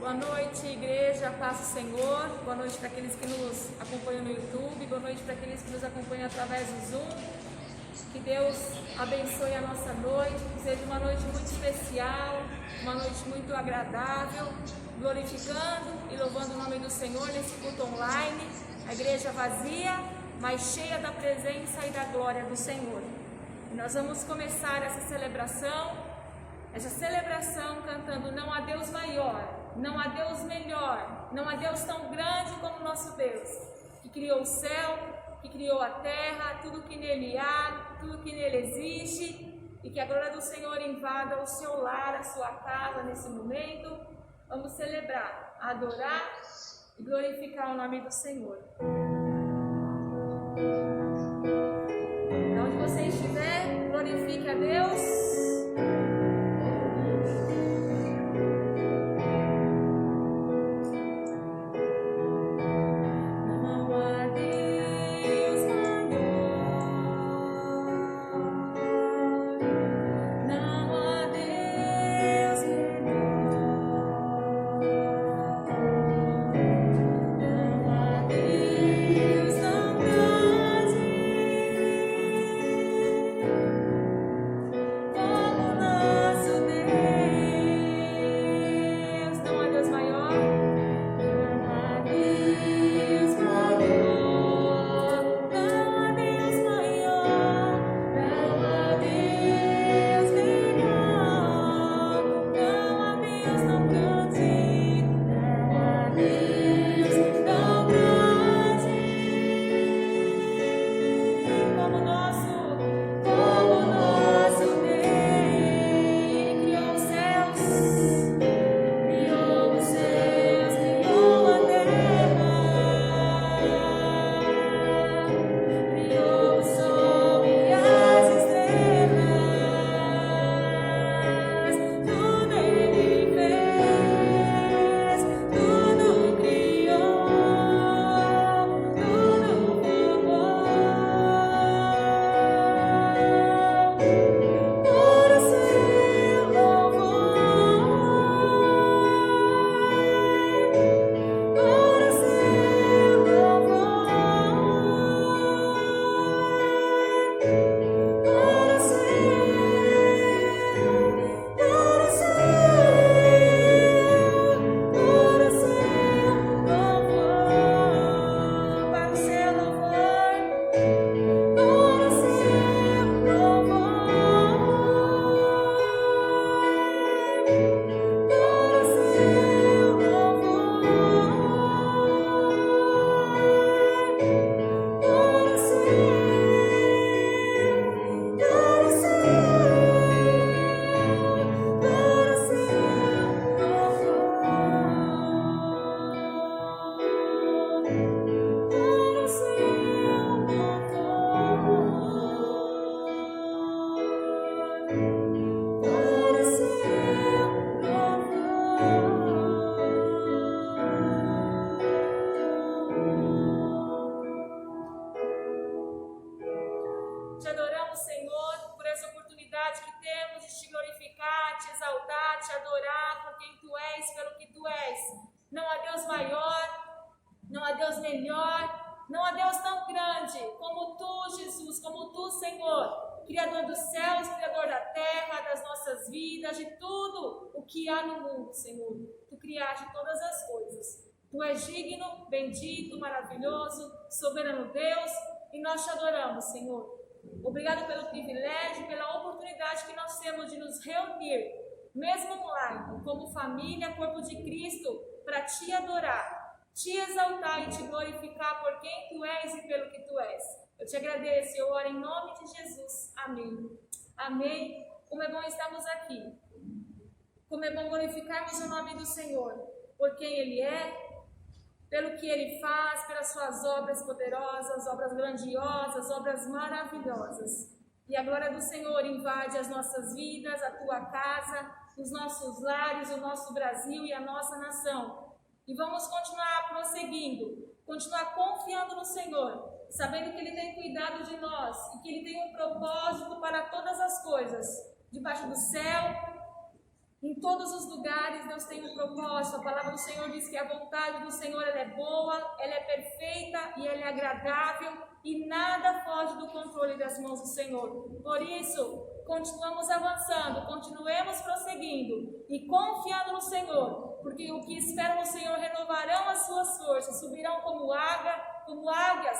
Boa noite, igreja, paz do Senhor. Boa noite para aqueles que nos acompanham no YouTube. Boa noite para aqueles que nos acompanham através do Zoom. Que Deus abençoe a nossa noite, que seja uma noite muito especial, uma noite muito agradável, glorificando e louvando o nome do Senhor nesse culto online. A igreja vazia, mas cheia da presença e da glória do Senhor. E nós vamos começar essa celebração cantando: não há Deus maior, não há Deus melhor, não há Deus tão grande como nosso Deus, que criou o céu, que criou a terra, tudo que nele há, tudo que nele existe, e que a glória do Senhor invada o seu lar, a sua casa nesse momento. Vamos celebrar, adorar e glorificar o nome do Senhor. Onde você estiver, glorifique a Deus. Tu és digno, bendito, maravilhoso, soberano Deus, e nós te adoramos, Senhor. Obrigado pelo privilégio, pela oportunidade que nós temos de nos reunir, mesmo online, como família, corpo de Cristo, para te adorar, te exaltar e te glorificar por quem tu és e pelo que tu és. Eu te agradeço e eu oro em nome de Jesus. Amém. Amém. Como é bom estarmos aqui. Como é bom glorificarmos o nome do Senhor, por quem Ele é, pelo que Ele faz, pelas suas obras poderosas, obras grandiosas, obras maravilhosas. E a glória do Senhor invade as nossas vidas, a tua casa, os nossos lares, o nosso Brasil e a nossa nação. E vamos continuar prosseguindo, continuar confiando no Senhor, sabendo que Ele tem cuidado de nós e que Ele tem um propósito para todas as coisas, debaixo do céu, Em todos os lugares, Deus tem um propósito. A palavra do Senhor diz que a vontade do Senhor ela é boa, ela é perfeita e ela é agradável e nada foge do controle das mãos do Senhor. Por isso, continuamos avançando, continuemos prosseguindo e confiando no Senhor, porque o que esperam no Senhor renovarão as suas forças, subirão como águias,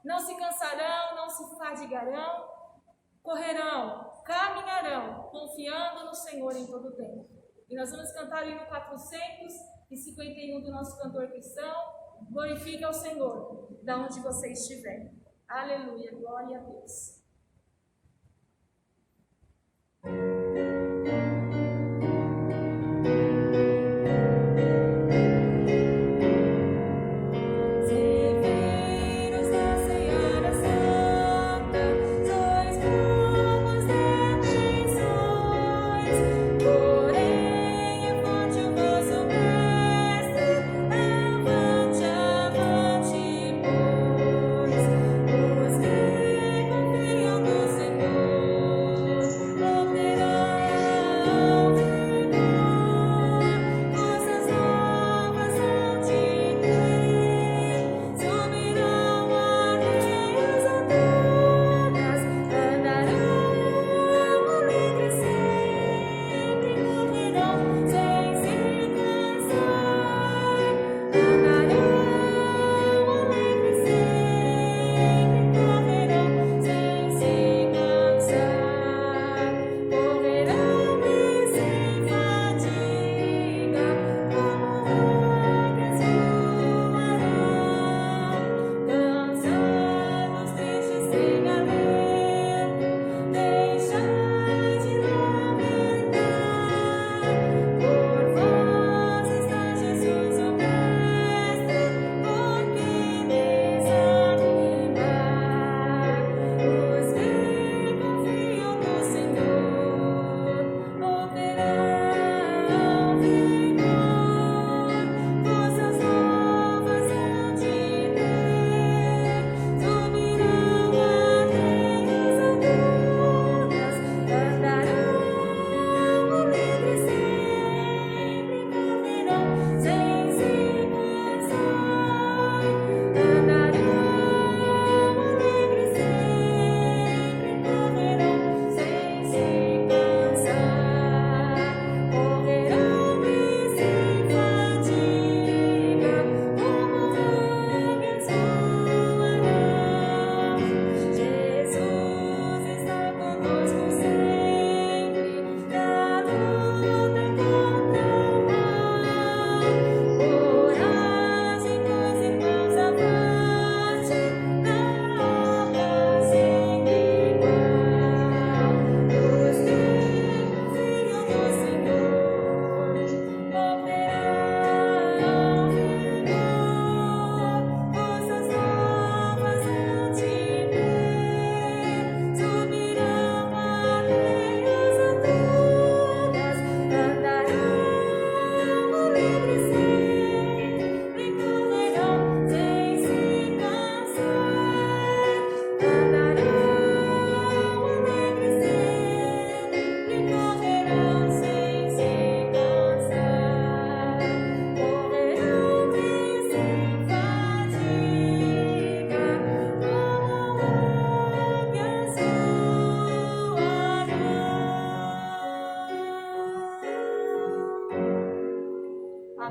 não se cansarão, não se fadigarão, correrão, caminharão, confiando no Senhor em todo o tempo. E nós vamos cantar o hino 451 do nosso cantor cristão. Glorifica ao Senhor, da onde você estiver. Aleluia, glória a Deus.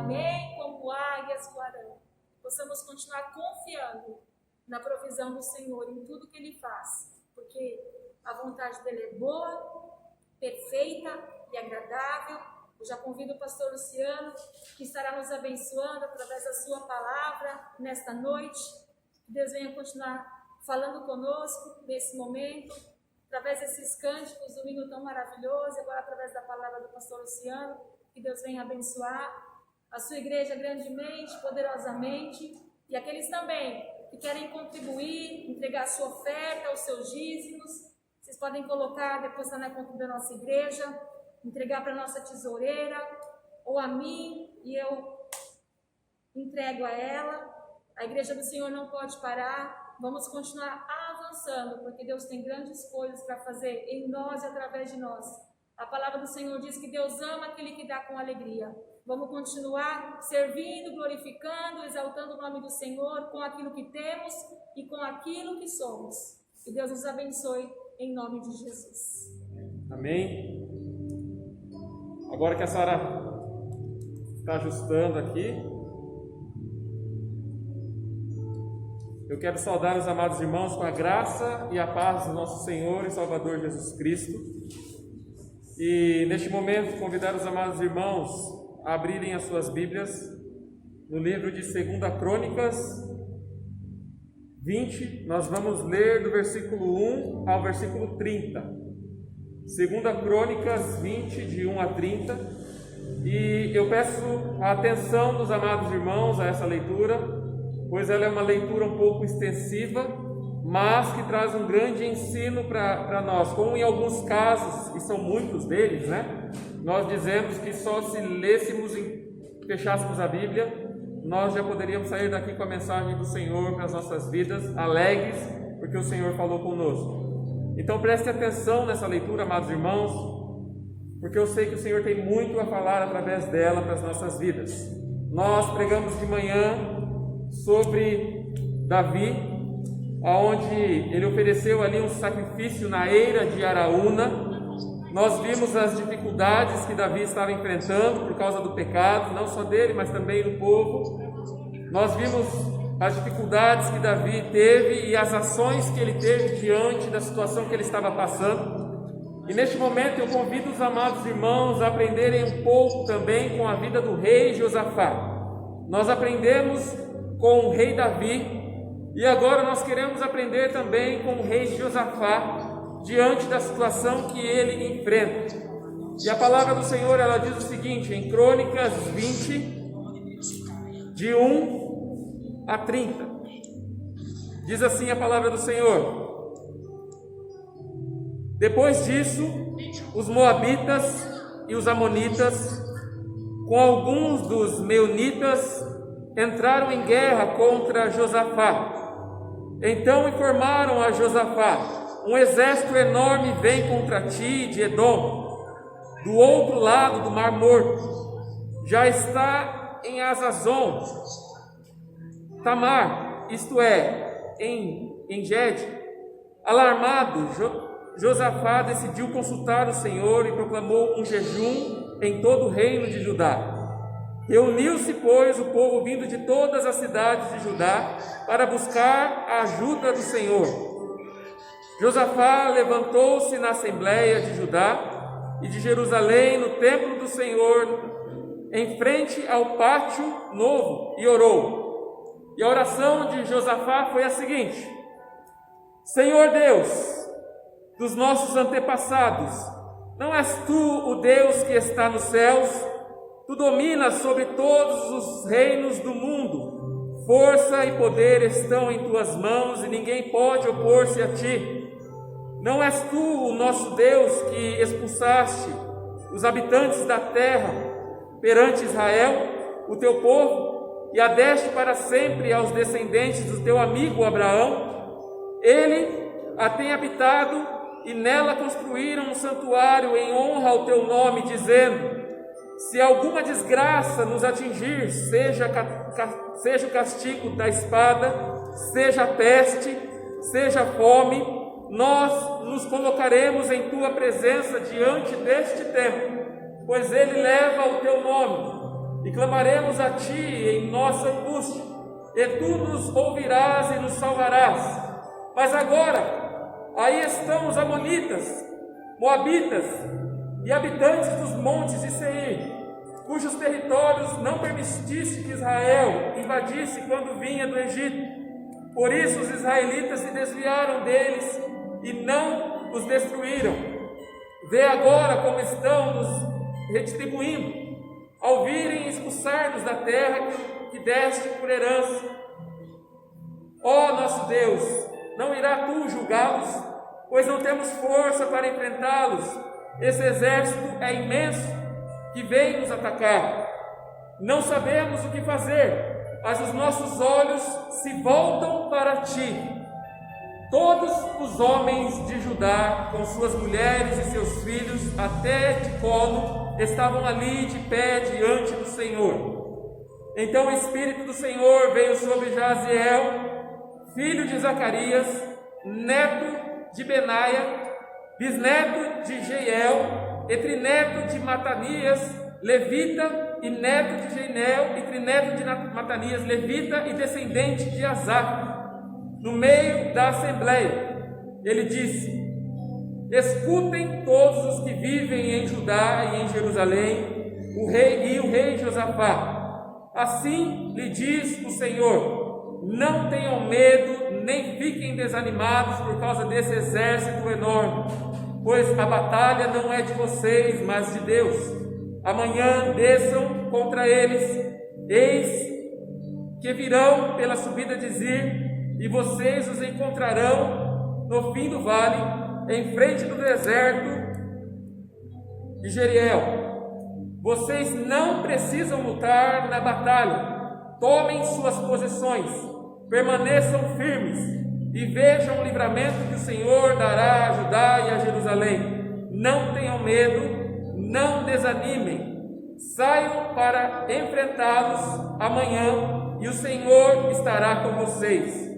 Amém? Como águias voarão. Possamos continuar confiando na provisão do Senhor, em tudo que Ele faz, porque a vontade dEle é boa, perfeita e agradável. Eu já convido o pastor Luciano, que estará nos abençoando através da sua palavra nesta noite. Que Deus venha continuar falando conosco nesse momento, através desses cânticos do hino tão maravilhoso, agora através da palavra do pastor Luciano. Que Deus venha abençoar a sua igreja grandemente, poderosamente, e aqueles também que querem contribuir, entregar a sua oferta, os seus dízimos, vocês podem colocar, depositar na conta da nossa igreja, entregar para a nossa tesoureira, ou a mim, e eu entrego a ela. A igreja do Senhor não pode parar, vamos continuar avançando, porque Deus tem grandes coisas para fazer em nós e através de nós. A palavra do Senhor diz que Deus ama aquele que dá com alegria. Vamos continuar servindo, glorificando, exaltando o nome do Senhor com aquilo que temos e com aquilo que somos. Que Deus nos abençoe em nome de Jesus. Amém. Agora que a Sara está ajustando aqui, eu quero saudar os amados irmãos com a graça e a paz do nosso Senhor e Salvador Jesus Cristo. E neste momento convidar os amados irmãos a abrirem as suas Bíblias no livro de 2 Crônicas 20. Nós vamos ler do versículo 1 ao versículo 30. 2 Crônicas 20, de 1 a 30. E eu peço a atenção dos amados irmãos a essa leitura, pois ela é uma leitura um pouco extensiva, mas que traz um grande ensino para nós. Como em alguns casos, e são muitos deles, nós dizemos que só se lêssemos e fechássemos a Bíblia, nós já poderíamos sair daqui com a mensagem do Senhor para as nossas vidas, alegres, porque o Senhor falou conosco. Então preste atenção nessa leitura, amados irmãos, porque eu sei que o Senhor tem muito a falar através dela para as nossas vidas. Nós pregamos de manhã sobre Davi, onde ele ofereceu ali um sacrifício na eira de Araúna. Nós vimos as dificuldades que Davi estava enfrentando por causa do pecado, não só dele, mas também do povo. Nós vimos as dificuldades que Davi teve e as ações que ele teve diante da situação que ele estava passando. E neste momento eu convido os amados irmãos a aprenderem um pouco também com a vida do rei Josafá. Nós aprendemos com o rei Davi e agora nós queremos aprender também com o rei Josafá diante da situação que ele enfrenta. E a palavra do Senhor, ela diz o seguinte, em Crônicas 20, de 1 a 30. Diz assim a palavra do Senhor: Depois disso, os moabitas e os amonitas, com alguns dos meunitas, entraram em guerra contra Josafá. Então informaram a Josafá: um exército enorme vem contra ti de Edom, do outro lado do Mar Morto. Já está em Azazon Tamar, isto é, em Engedi. Alarmado, Josafá decidiu consultar o Senhor e proclamou um jejum em todo o reino de Judá. Reuniu-se, pois, o povo vindo de todas as cidades de Judá para buscar a ajuda do Senhor. Josafá levantou-se na assembleia de Judá e de Jerusalém, no templo do Senhor, em frente ao pátio novo, e orou. E a oração de Josafá foi a seguinte: Senhor Deus dos nossos antepassados, não és tu o Deus que está nos céus? Tu dominas sobre todos os reinos do mundo. Força e poder estão em tuas mãos e ninguém pode opor-se a ti. Não és tu o nosso Deus que expulsaste os habitantes da terra perante Israel, o teu povo, e a deste para sempre aos descendentes do teu amigo Abraão? Ele a tem habitado e nela construíram um santuário em honra ao teu nome, dizendo: se alguma desgraça nos atingir, seja o castigo da espada, seja a peste, seja a fome, nós nos colocaremos em tua presença diante deste templo, pois ele leva o teu nome, e clamaremos a ti em nossa angústia, e tu nos ouvirás e nos salvarás. Mas agora, aí estão os amonitas, moabitas e habitantes dos montes de Seir, cujos territórios não permitiste que Israel invadisse quando vinha do Egito. Por isso os israelitas se desviaram deles e não os destruíram. Vê agora como estão nos retribuindo, ao virem expulsar-nos da terra que deste por herança. Ó nosso Deus, não irá tu julgá-los? Pois não temos força para enfrentá-los. Esse exército é imenso que vem nos atacar. Não sabemos o que fazer, mas os nossos olhos se voltam para ti. todos os homens de Judá, com suas mulheres e seus filhos, até de colo, estavam ali de pé diante do Senhor. Então o Espírito do Senhor veio sobre Jaziel, filho de Zacarias, neto de Benaia, bisneto de Jeiel, e trineto de Matanias, levita, e neto de Jeinel, e trineto de Matanias, levita, e descendente de Asaf, no meio da assembleia. Ele disse: escutem todos os que vivem em Judá e em Jerusalém, o rei Josafá. Assim lhe diz o Senhor: não tenham medo, nem fiquem desanimados por causa desse exército enorme, pois a batalha não é de vocês, mas de Deus. Amanhã desçam contra eles, eis que virão pela subida de Zir, e vocês os encontrarão no fim do vale, em frente do deserto de Jeriel. Vocês não precisam lutar na batalha. Tomem suas posições, permaneçam firmes e vejam o livramento que o Senhor dará a Judá e a Jerusalém. Não tenham medo, não desanimem. Saiam para enfrentá-los amanhã e o Senhor estará com vocês.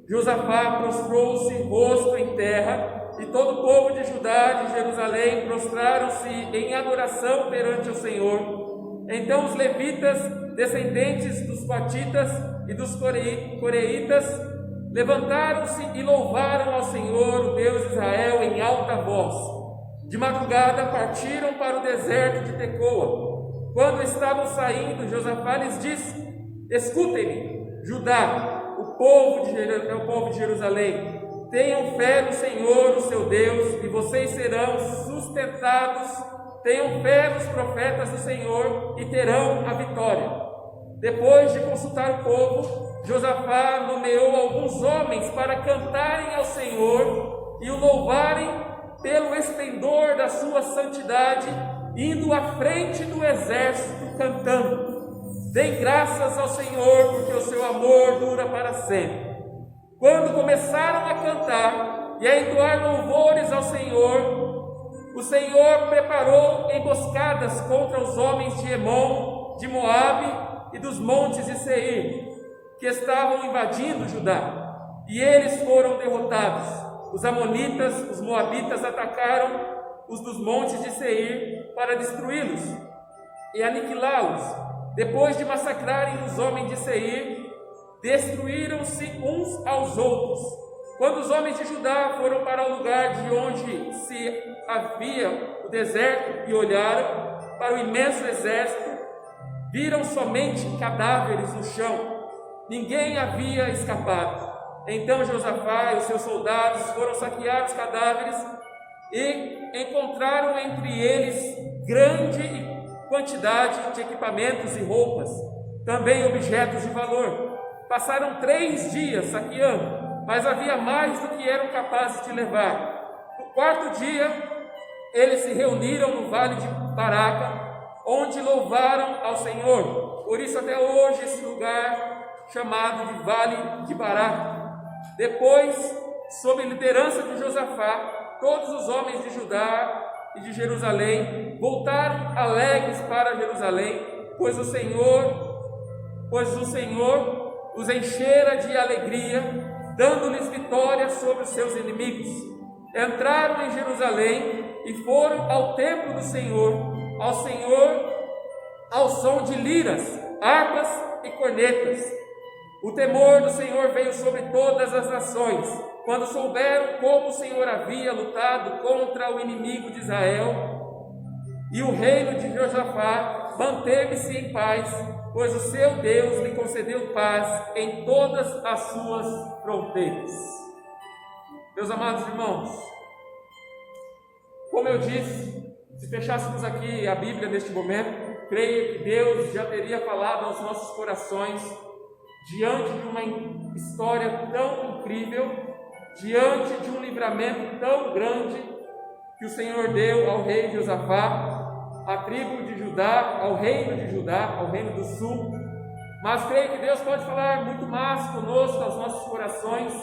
Josafá prostrou-se rosto em terra, e todo o povo de Judá e de Jerusalém prostraram-se em adoração perante o Senhor. Então os levitas, descendentes dos coatitas e dos coreitas, levantaram-se e louvaram ao Senhor, o Deus de Israel, em alta voz. De madrugada partiram para o deserto de Tecoa. Quando estavam saindo, Josafá lhes disse: escutem-me, Judá, o povo de Jerusalém, tenham fé no Senhor, o seu Deus, e vocês serão sustentados. Tenham fé nos profetas do Senhor e terão a vitória. Depois de consultar o povo, Josafá nomeou alguns homens para cantarem ao Senhor e o louvarem pelo esplendor da sua santidade, indo à frente do exército cantando: deem graças ao Senhor, porque o seu amor dura para sempre. Quando começaram a cantar e a entoar louvores ao Senhor, o Senhor preparou emboscadas contra os homens de Emom, de Moabe e dos montes de Seir, que estavam invadindo Judá, e eles foram derrotados. Os amonitas, os moabitas atacaram os dos montes de Seir para destruí-los e aniquilá-los. Depois de massacrarem os homens de Seir, destruíram-se uns aos outros. Quando os homens de Judá foram para o lugar de onde se havia o deserto e olharam para o imenso exército, viram somente cadáveres no chão. Ninguém havia escapado. Então Josafá e os seus soldados foram saquear os cadáveres e encontraram entre eles grande quantidade de equipamentos e roupas, também objetos de valor. Passaram 3 dias saqueando, mas havia mais do que eram capazes de levar. No 4º dia, eles se reuniram no vale de Baraca, onde louvaram ao Senhor. Por isso até hoje esse lugar chamado de Vale de Baraca. Depois, sob liderança de Josafá, todos os homens de Judá e de Jerusalém voltaram alegres para Jerusalém, pois o Senhor os enchera de alegria, dando-lhes vitória sobre os seus inimigos. Entraram em Jerusalém e foram ao templo do Senhor, ao som de liras, harpas e cornetas. O temor do Senhor veio sobre todas as nações, quando souberam como o Senhor havia lutado contra o inimigo de Israel, e o reino de Josafá manteve-se em paz, pois o seu Deus lhe concedeu paz em todas as suas fronteiras. Meus amados irmãos, como eu disse, se fechássemos aqui a Bíblia neste momento, creio que Deus já teria falado aos nossos corações, diante de uma história tão incrível, diante de um livramento tão grande que o Senhor deu ao rei Josafá, à tribo de Judá, ao reino de Judá, ao reino do sul. Mas creio que Deus pode falar muito mais conosco, aos nossos corações,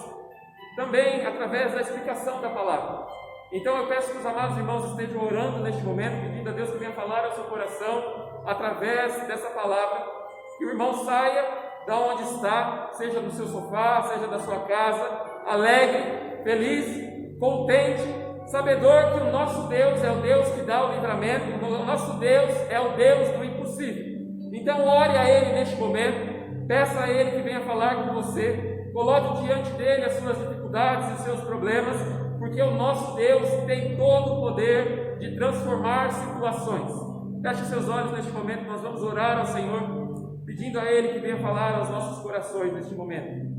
também através da explicação da palavra. Então eu peço que os amados irmãos estejam orando neste momento, pedindo a Deus que venha falar ao seu coração através dessa palavra, que o irmão saia da onde está, seja do seu sofá, seja da sua casa, alegre, feliz, contente, sabedor que o nosso Deus é o Deus que dá o livramento, o nosso Deus é o Deus do impossível. Então ore a Ele neste momento, peça a Ele que venha falar com você, coloque diante dele as suas dificuldades e os seus problemas, porque o nosso Deus tem todo o poder de transformar situações. Feche seus olhos neste momento, nós vamos orar ao Senhor, pedindo a Ele que venha falar aos nossos corações neste momento.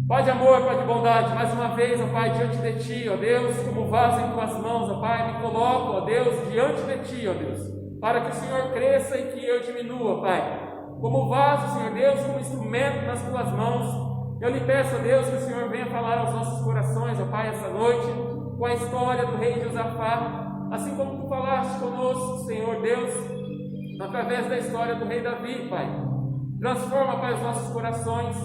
Pai de amor, Pai de bondade, mais uma vez, ó Pai, diante de Ti, ó Deus, como vaso em Tuas mãos, ó Pai, me coloco, ó Deus, diante de Ti, ó Deus, para que o Senhor cresça e que eu diminua, Pai. Como vaso, Senhor Deus, como instrumento nas Tuas mãos, eu lhe peço, ó Deus, que o Senhor venha falar aos nossos corações, ó Pai, essa noite, com a história do rei Josafá, assim como Tu falaste conosco, Senhor Deus, através da história do rei Davi, Pai. Transforma, Pai, os nossos corações,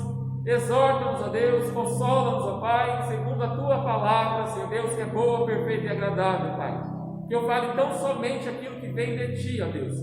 exorta-nos, ó Deus, consola-nos, ó Pai, segundo a Tua palavra, Senhor Deus, que é boa, perfeita e agradável, Pai. Que eu fale tão somente aquilo que vem de Ti, ó Deus.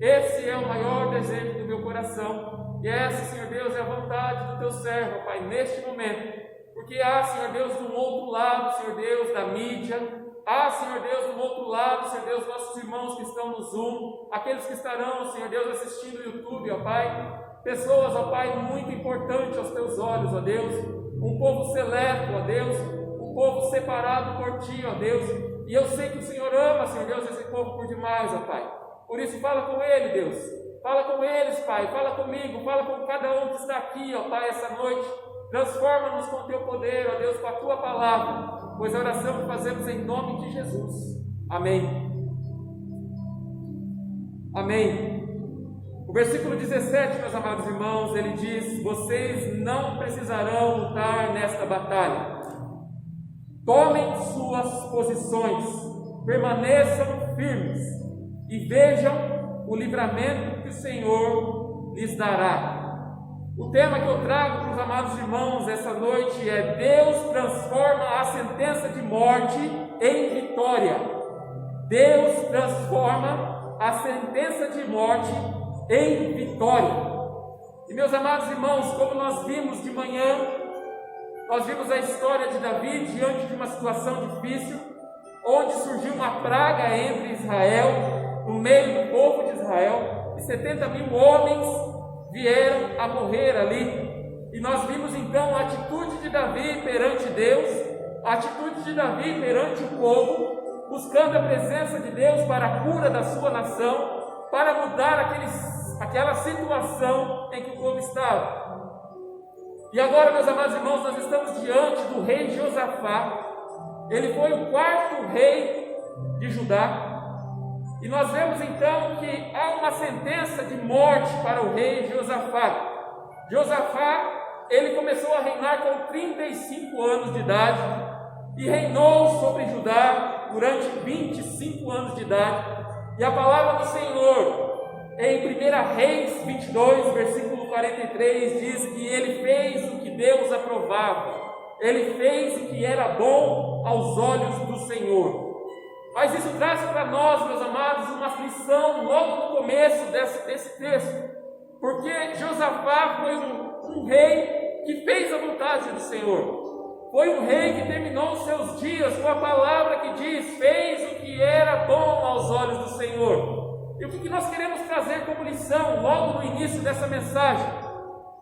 Esse é o maior desejo do meu coração, e essa, Senhor Deus, é a vontade do Teu servo, ó Pai, neste momento, porque há, Senhor Deus, do outro lado, Senhor Deus, da mídia, há, Senhor Deus, do outro lado, Senhor Deus, nossos irmãos que estão no Zoom, aqueles que estarão, Senhor Deus, assistindo o YouTube, ó Pai, pessoas, ó Pai, muito importantes aos Teus olhos, ó Deus, um povo seleto, ó Deus, um povo separado por Ti, ó Deus, e eu sei que o Senhor ama, Senhor Deus, esse povo por demais, ó Pai, por isso fala com ele, Deus, fala com eles, Pai, fala comigo, fala com cada um que está aqui, ó Pai, essa noite, transforma-nos com o Teu poder, ó Deus, com a Tua palavra, pois a oração que fazemos em nome de Jesus, amém. Amém. O versículo 17, meus amados irmãos, ele diz: vocês não precisarão lutar nesta batalha. Tomem suas posições, permaneçam firmes e vejam o livramento que o Senhor lhes dará. O tema que eu trago para os amados irmãos essa noite é: Deus transforma a sentença de morte em vitória. Deus transforma a sentença de morte em vitória. E meus amados irmãos, como nós vimos de manhã, nós vimos a história de Davi diante de uma situação difícil, onde surgiu uma praga entre Israel, no meio do povo de Israel, e 70 mil homens vieram a morrer ali. E nós vimos então a atitude de Davi perante Deus, a atitude de Davi perante o povo, buscando a presença de Deus para a cura da sua nação, para mudar aquela situação em que o povo estava. E agora, meus amados irmãos, nós estamos diante do rei Josafá. Ele foi o quarto rei de Judá. E nós vemos então que há uma sentença de morte para o rei Josafá. Josafá, ele começou a reinar com 35 anos de idade e reinou sobre Judá durante 25 anos de idade. E a palavra do Senhor, em 1 Reis 22, versículo 43, diz que ele fez o que Deus aprovava, ele fez o que era bom aos olhos do Senhor. Mas isso traz para nós, meus amados, uma lição logo no começo desse texto, porque Josafá foi um rei que fez a vontade do Senhor. Foi um rei que terminou os seus dias com a palavra que diz: fez o que era bom aos olhos do Senhor. E o que nós queremos trazer como lição logo no início dessa mensagem?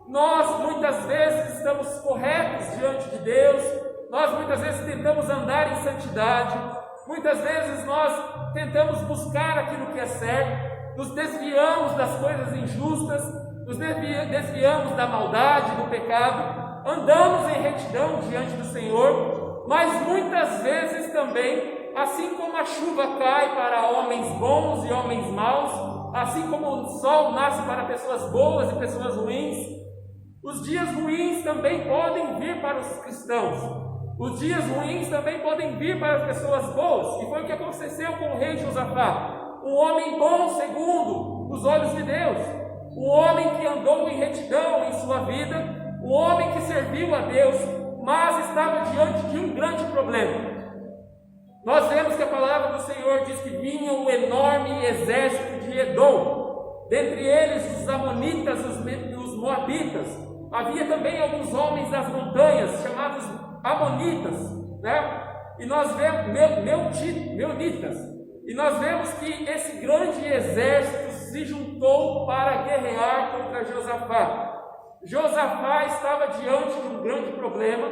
Nós muitas vezes estamos corretos diante de Deus, nós muitas vezes tentamos andar em santidade, muitas vezes nós tentamos buscar aquilo que é certo, nos desviamos das coisas injustas, nos desviamos da maldade, do pecado, andamos em retidão diante do Senhor, mas muitas vezes também, assim como a chuva cai para homens bons e homens maus, assim como o sol nasce para pessoas boas e pessoas ruins, os dias ruins também podem vir para os cristãos, os dias ruins também podem vir para as pessoas boas, e foi o que aconteceu com o rei Josafá, um homem bom segundo os olhos de Deus, um homem que andou em retidão em sua vida, um homem que serviu a Deus, mas estava diante de um grande problema. Nós vemos que a palavra do Senhor diz que vinha um enorme exército de Edom, dentre eles os amonitas, os moabitas. Havia também alguns homens das montanhas, chamados amonitas, né? E nós vemos meunitas. E nós vemos que esse grande exército se juntou para guerrear contra Josafá. Josafá estava diante de um grande problema.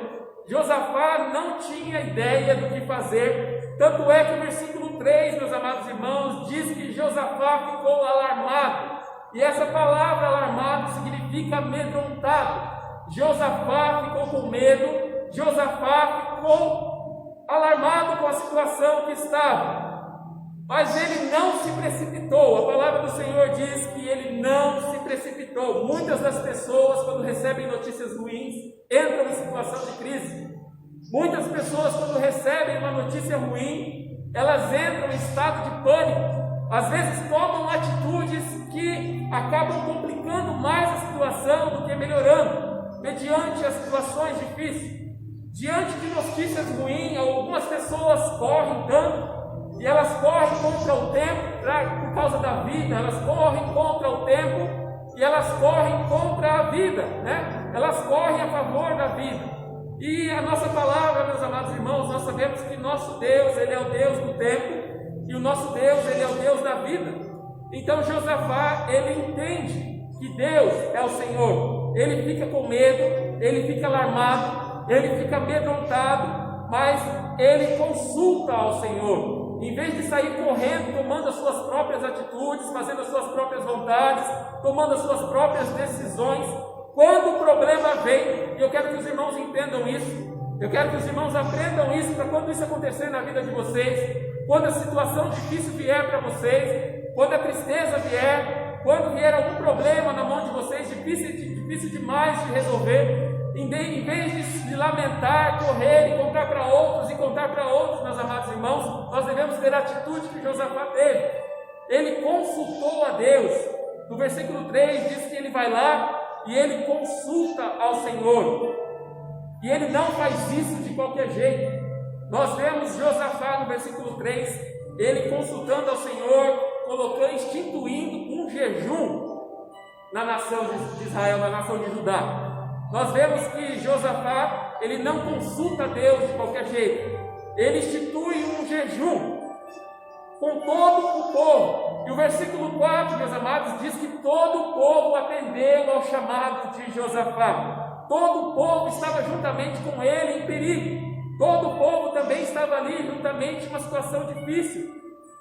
Josafá não tinha ideia do que fazer. Tanto é que o versículo 3, meus amados irmãos, diz que Josafá ficou alarmado. E essa palavra alarmado significa amedrontado. Josafá ficou com medo. Josafá ficou alarmado com a situação que estava. Mas ele não se precipitou. A palavra do Senhor diz que ele não se precipitou. Muitas das pessoas, quando recebem notícias ruins, entram em situação de crise. Muitas pessoas, quando recebem uma notícia ruim, elas entram em estado de pânico. Às vezes tomam atitudes que acabam complicando mais a situação do que melhorando, mediante as situações difíceis. Diante de notícias ruins, algumas pessoas correm tanto, e elas correm contra o tempo por causa da vida, elas correm contra o tempo e elas correm contra a vida, né? Elas correm a favor da vida. E a nossa palavra, meus amados irmãos, nós sabemos que nosso Deus, Ele é o Deus do tempo, e o nosso Deus, Ele é o Deus da vida. Então Josafá, ele entende que Deus é o Senhor. Ele fica com medo, ele fica alarmado, ele fica amedrontado, mas ele consulta ao Senhor. Em vez de sair correndo, tomando as suas próprias atitudes, fazendo as suas próprias vontades, tomando as suas próprias decisões, quando o problema vem, e eu quero que os irmãos entendam isso, eu quero que os irmãos aprendam isso para quando isso acontecer na vida de vocês, quando a situação difícil vier para vocês, quando a tristeza vier, quando vier algum problema na mão de vocês, difícil demais de resolver, em vez de lamentar, correr e contar para outros, meus amados irmãos, nós devemos ter a atitude que Josafá teve. Ele consultou a Deus. No versículo 3 diz que ele vai lá e ele consulta ao Senhor. E ele não faz isso de qualquer jeito. Nós vemos Josafá no versículo 3, ele consultando ao Senhor, instituindo um jejum na nação de Israel, na nação de Judá. Nós vemos que Josafá, ele não consulta a Deus de qualquer jeito. Ele institui um jejum com todo o povo. E o versículo 4, meus amados, diz que todo o povo atendeu ao chamado de Josafá. Todo o povo estava juntamente com ele em perigo. Todo o povo também estava ali juntamente em uma situação difícil.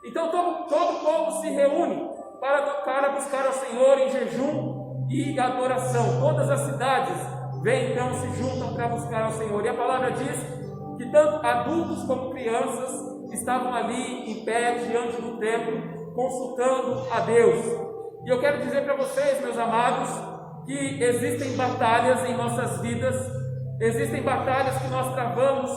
Então todo o povo se reúne para buscar ao Senhor em jejum e adoração. Todas as cidades vêm então, se juntam para buscar ao Senhor. E a palavra diz que tanto adultos como crianças estavam ali em pé diante do templo, consultando a Deus. E eu quero dizer para vocês, meus amados, que existem batalhas em nossas vidas, existem batalhas que nós travamos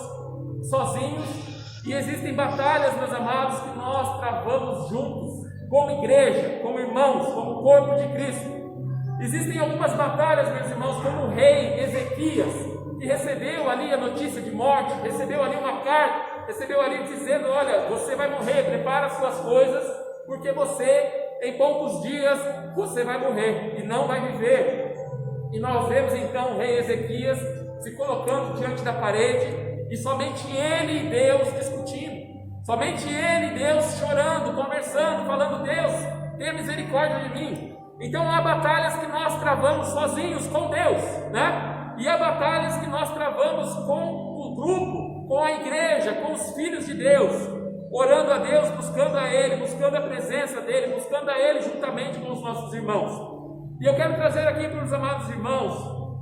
sozinhos, e existem batalhas, meus amados, que nós travamos juntos, como igreja, como irmãos, como corpo de Cristo. Existem algumas batalhas, meus irmãos, como o rei Ezequias, que recebeu ali a notícia de morte, recebeu ali uma carta, recebeu ali dizendo: olha, você vai morrer, prepara as suas coisas, porque em poucos dias, você vai morrer e não vai viver. E nós vemos então o rei Ezequias se colocando diante da parede, e somente ele e Deus discutindo, somente ele e Deus chorando, conversando, falando: Deus, tenha misericórdia de mim. Então há batalhas que nós travamos sozinhos com Deus, né? E há batalhas que nós travamos com o grupo, com a igreja, com os filhos de Deus, orando a Deus, buscando a Ele, buscando a presença dEle, buscando a Ele juntamente com os nossos irmãos. E eu quero trazer aqui para os amados irmãos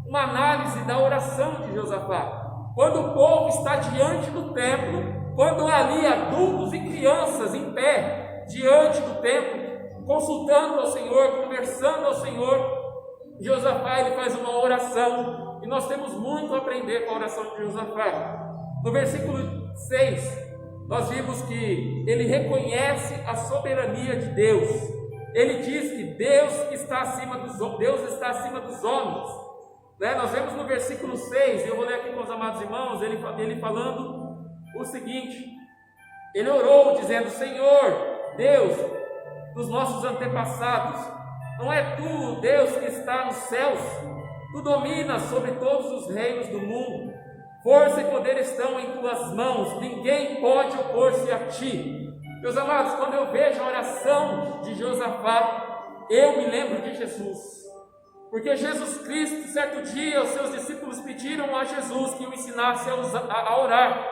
uma análise da oração de Josafá. Quando o povo está diante do templo, quando há ali adultos e crianças em pé diante do templo, consultando ao Senhor, conversando ao Senhor, Josafá ele faz uma oração. E nós temos muito a aprender com a oração de Josafá. No versículo 6, nós vimos que ele reconhece a soberania de Deus. Ele diz que Deus está acima dos homens. Nós vemos no versículo 6, eu vou ler aqui com os amados irmãos, ele falando o seguinte: ele orou dizendo: Senhor, Deus dos nossos antepassados, não é tu, Deus, que está nos céus? Tu dominas sobre todos os reinos do mundo. Força e poder estão em tuas mãos, ninguém pode opor-se a ti. Meus amados, quando eu vejo a oração de Josafá, eu me lembro de Jesus. Porque Jesus Cristo, certo dia, os seus discípulos pediram a Jesus que o ensinasse a orar.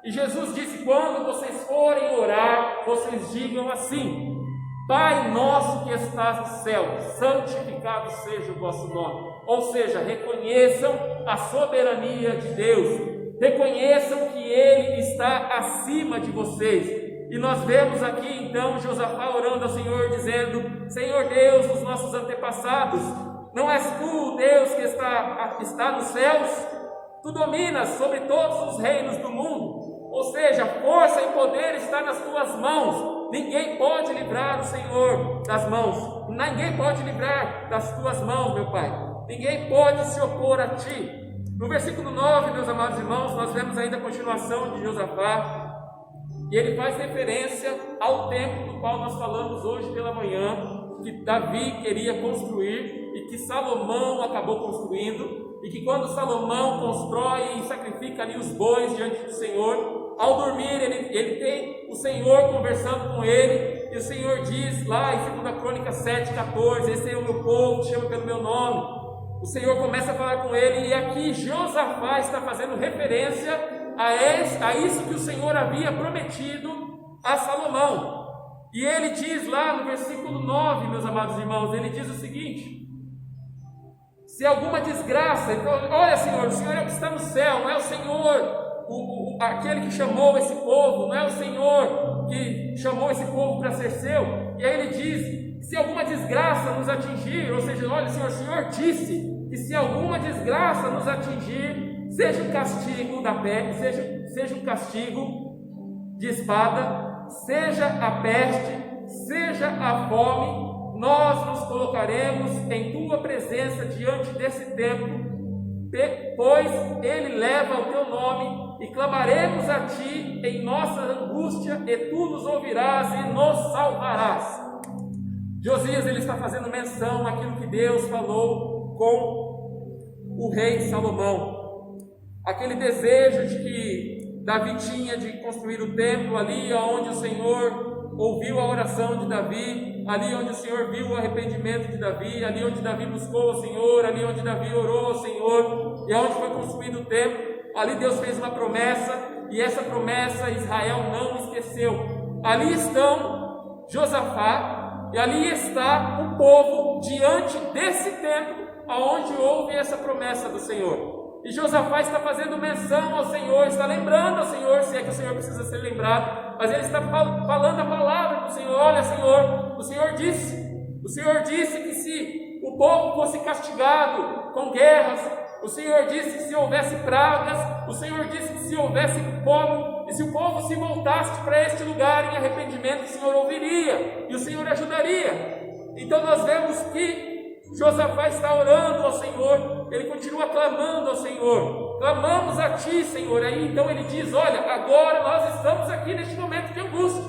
E Jesus disse: quando vocês forem orar, vocês digam assim: Pai nosso que estás no céu, santificado seja o vosso nome. Ou seja, reconheçam a soberania de Deus, reconheçam que Ele está acima de vocês. E nós vemos aqui então Josafá orando ao Senhor, dizendo: Senhor Deus dos nossos antepassados, não és tu, Deus, que está nos céus? Tu dominas sobre todos os reinos do mundo. Ou seja, força e poder está nas tuas mãos. Ninguém pode livrar o Senhor das mãos. Ninguém pode livrar das tuas mãos, meu Pai. Ninguém pode se opor a ti. No versículo 9, meus amados irmãos, nós vemos ainda a continuação de Josafá. E ele faz referência ao templo do qual nós falamos hoje pela manhã, que Davi queria construir e que Salomão acabou construindo. E que quando Salomão constrói e sacrifica ali os bois diante do Senhor, ao dormir ele tem o Senhor conversando com ele, e o Senhor diz lá em 2 Crônicas 7,14: esse é o meu povo, te chama pelo meu nome. O Senhor começa a falar com ele, e aqui Josafá está fazendo referência a isso que o Senhor havia prometido a Salomão. E ele diz lá no versículo 9, meus amados irmãos, ele diz o seguinte: se alguma desgraça, então, olha, Senhor, o Senhor é o que está no céu, não é o Senhor aquele que chamou esse povo, não é o Senhor que chamou esse povo para ser seu. E aí ele diz: se alguma desgraça nos atingir, ou seja, olha, Senhor, o Senhor disse que se alguma desgraça nos atingir, seja um castigo da peste, seja um castigo de espada, seja a peste, seja a fome, nós nos colocaremos em tua presença diante desse templo, pois ele leva o teu nome, e clamaremos a ti em nossa angústia, e tu nos ouvirás e nos salvarás. Josias, ele está fazendo menção àquilo que Deus falou com o rei Salomão, aquele desejo de que Davi tinha de construir o templo ali onde o Senhor ouviu a oração de Davi, ali onde o Senhor viu o arrependimento de Davi, ali onde Davi buscou o Senhor, ali onde Davi orou ao Senhor, e onde foi construído o templo. Ali Deus fez uma promessa, e essa promessa Israel não esqueceu. Ali estão Josafá, e ali está o povo diante desse templo, aonde houve essa promessa do Senhor. E Josafá está fazendo menção ao Senhor, está lembrando ao Senhor, se é que o Senhor precisa ser lembrado, mas ele está falando a palavra do Senhor. Olha, Senhor, o Senhor disse que se o povo fosse castigado com guerras, o Senhor disse que se houvesse pragas, o Senhor disse que se houvesse fome, e se o povo se voltasse para este lugar em arrependimento, o Senhor ouviria, e o Senhor ajudaria. Então nós vemos que Josafá está orando ao Senhor, ele continua clamando ao Senhor: clamamos a ti, Senhor. Aí então ele diz: olha, agora nós estamos aqui neste momento de angústia,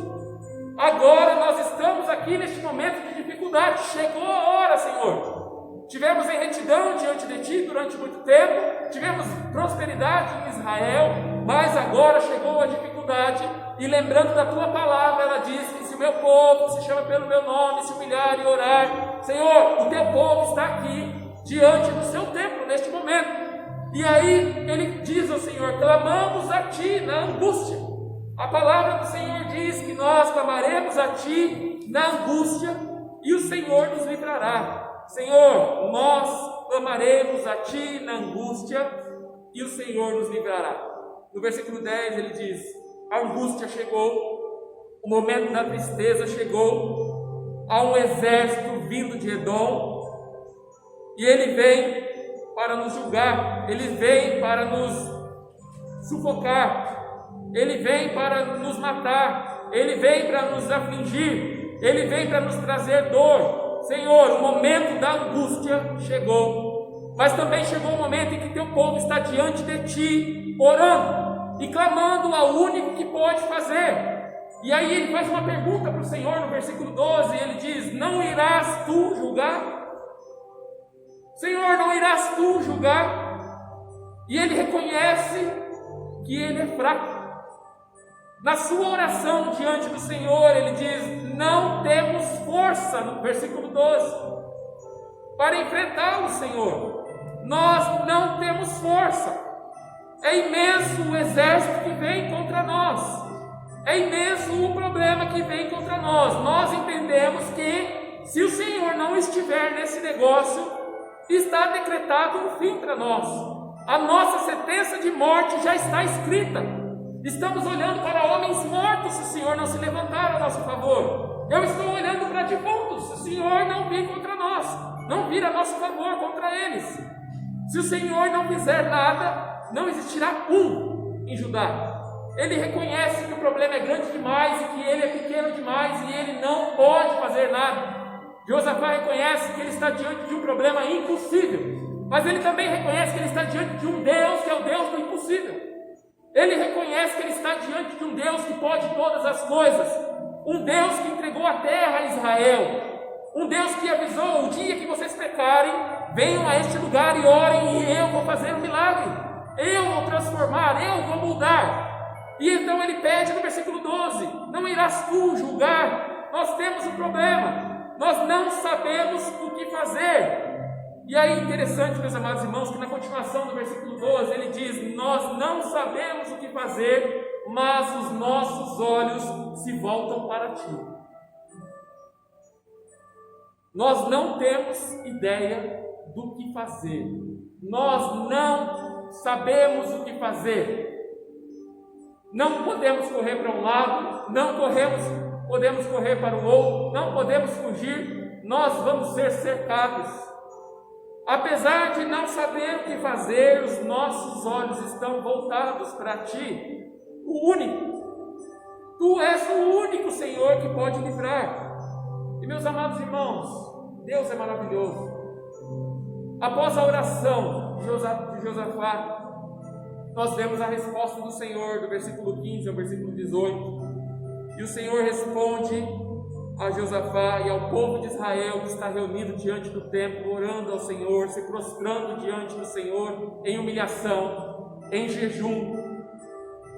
agora nós estamos aqui neste momento de dificuldade, chegou a hora, Senhor. Tivemos em retidão diante de ti durante muito tempo, tivemos prosperidade em Israel, mas agora chegou a dificuldade. E lembrando da tua palavra, ela diz que se o meu povo, que se chama pelo meu nome, se humilhar e orar, Senhor, o teu povo está aqui diante do seu templo neste momento. E aí ele diz ao Senhor: clamamos a ti na angústia. A palavra do Senhor diz que nós clamaremos a ti na angústia, e o Senhor nos livrará. Senhor, nós clamaremos a ti na angústia, e o Senhor nos livrará. No versículo 10 ele diz: a angústia chegou, o momento da tristeza chegou, há um exército vindo de Edom, e ele vem para nos julgar, ele vem para nos sufocar, ele vem para nos matar, ele vem para nos afligir, ele vem para nos trazer dor. Senhor, o momento da angústia chegou, mas também chegou o momento em que teu povo está diante de ti, orando e clamando ao único que pode fazer. E aí ele faz uma pergunta para o Senhor no versículo 12, ele diz: não irás tu julgar? Senhor, não irás tu julgar? E ele reconhece que ele é fraco. Na sua oração diante do Senhor, ele diz: não temos força, no versículo 12, para enfrentá-lo, Senhor. Nós não temos força. É imenso o exército que vem contra nós. É imenso o problema que vem contra nós. Nós entendemos que, se o Senhor não estiver nesse negócio, está decretado um fim para nós. A nossa sentença de morte já está escrita. Estamos olhando para homens mortos se o Senhor não se levantar a nosso favor. Eu estou olhando para defuntos se o Senhor não vir contra nós, não vir a nosso favor contra eles. Se o Senhor não fizer nada, não existirá um em Judá. Ele reconhece que o problema é grande demais e que ele é pequeno demais e ele não pode fazer nada. Josafá reconhece que ele está diante de um problema impossível, mas ele também reconhece que ele está diante de um Deus que é o Deus do impossível. Ele reconhece que ele está diante de um Deus que pode todas as coisas, um Deus que entregou a terra a Israel, um Deus que avisou: o dia que vocês pecarem, venham a este lugar e orem e eu vou fazer um milagre, eu vou transformar, eu vou mudar. E então ele pede no versículo 12: não irás tu julgar? Nós temos um problema, nós não sabemos o que fazer. E aí, interessante, meus amados irmãos, que na continuação do versículo 12 ele diz: nós não sabemos o que fazer, mas os nossos olhos se voltam para ti. Nós não temos ideia do que fazer, nós não sabemos o que fazer. Não podemos correr para um lado, não podemos correr para o outro, não podemos fugir, nós vamos ser cercados. Apesar de não saber o que fazer, os nossos olhos estão voltados para ti, o único. Tu és o único, Senhor, que pode livrar. E meus amados irmãos, Deus é maravilhoso. Após a oração de Josafá, nós vemos a resposta do Senhor, do versículo 15 ao versículo 18. E o Senhor responde a Josafá e ao povo de Israel que está reunido diante do templo, orando ao Senhor, se prostrando diante do Senhor em humilhação, em jejum,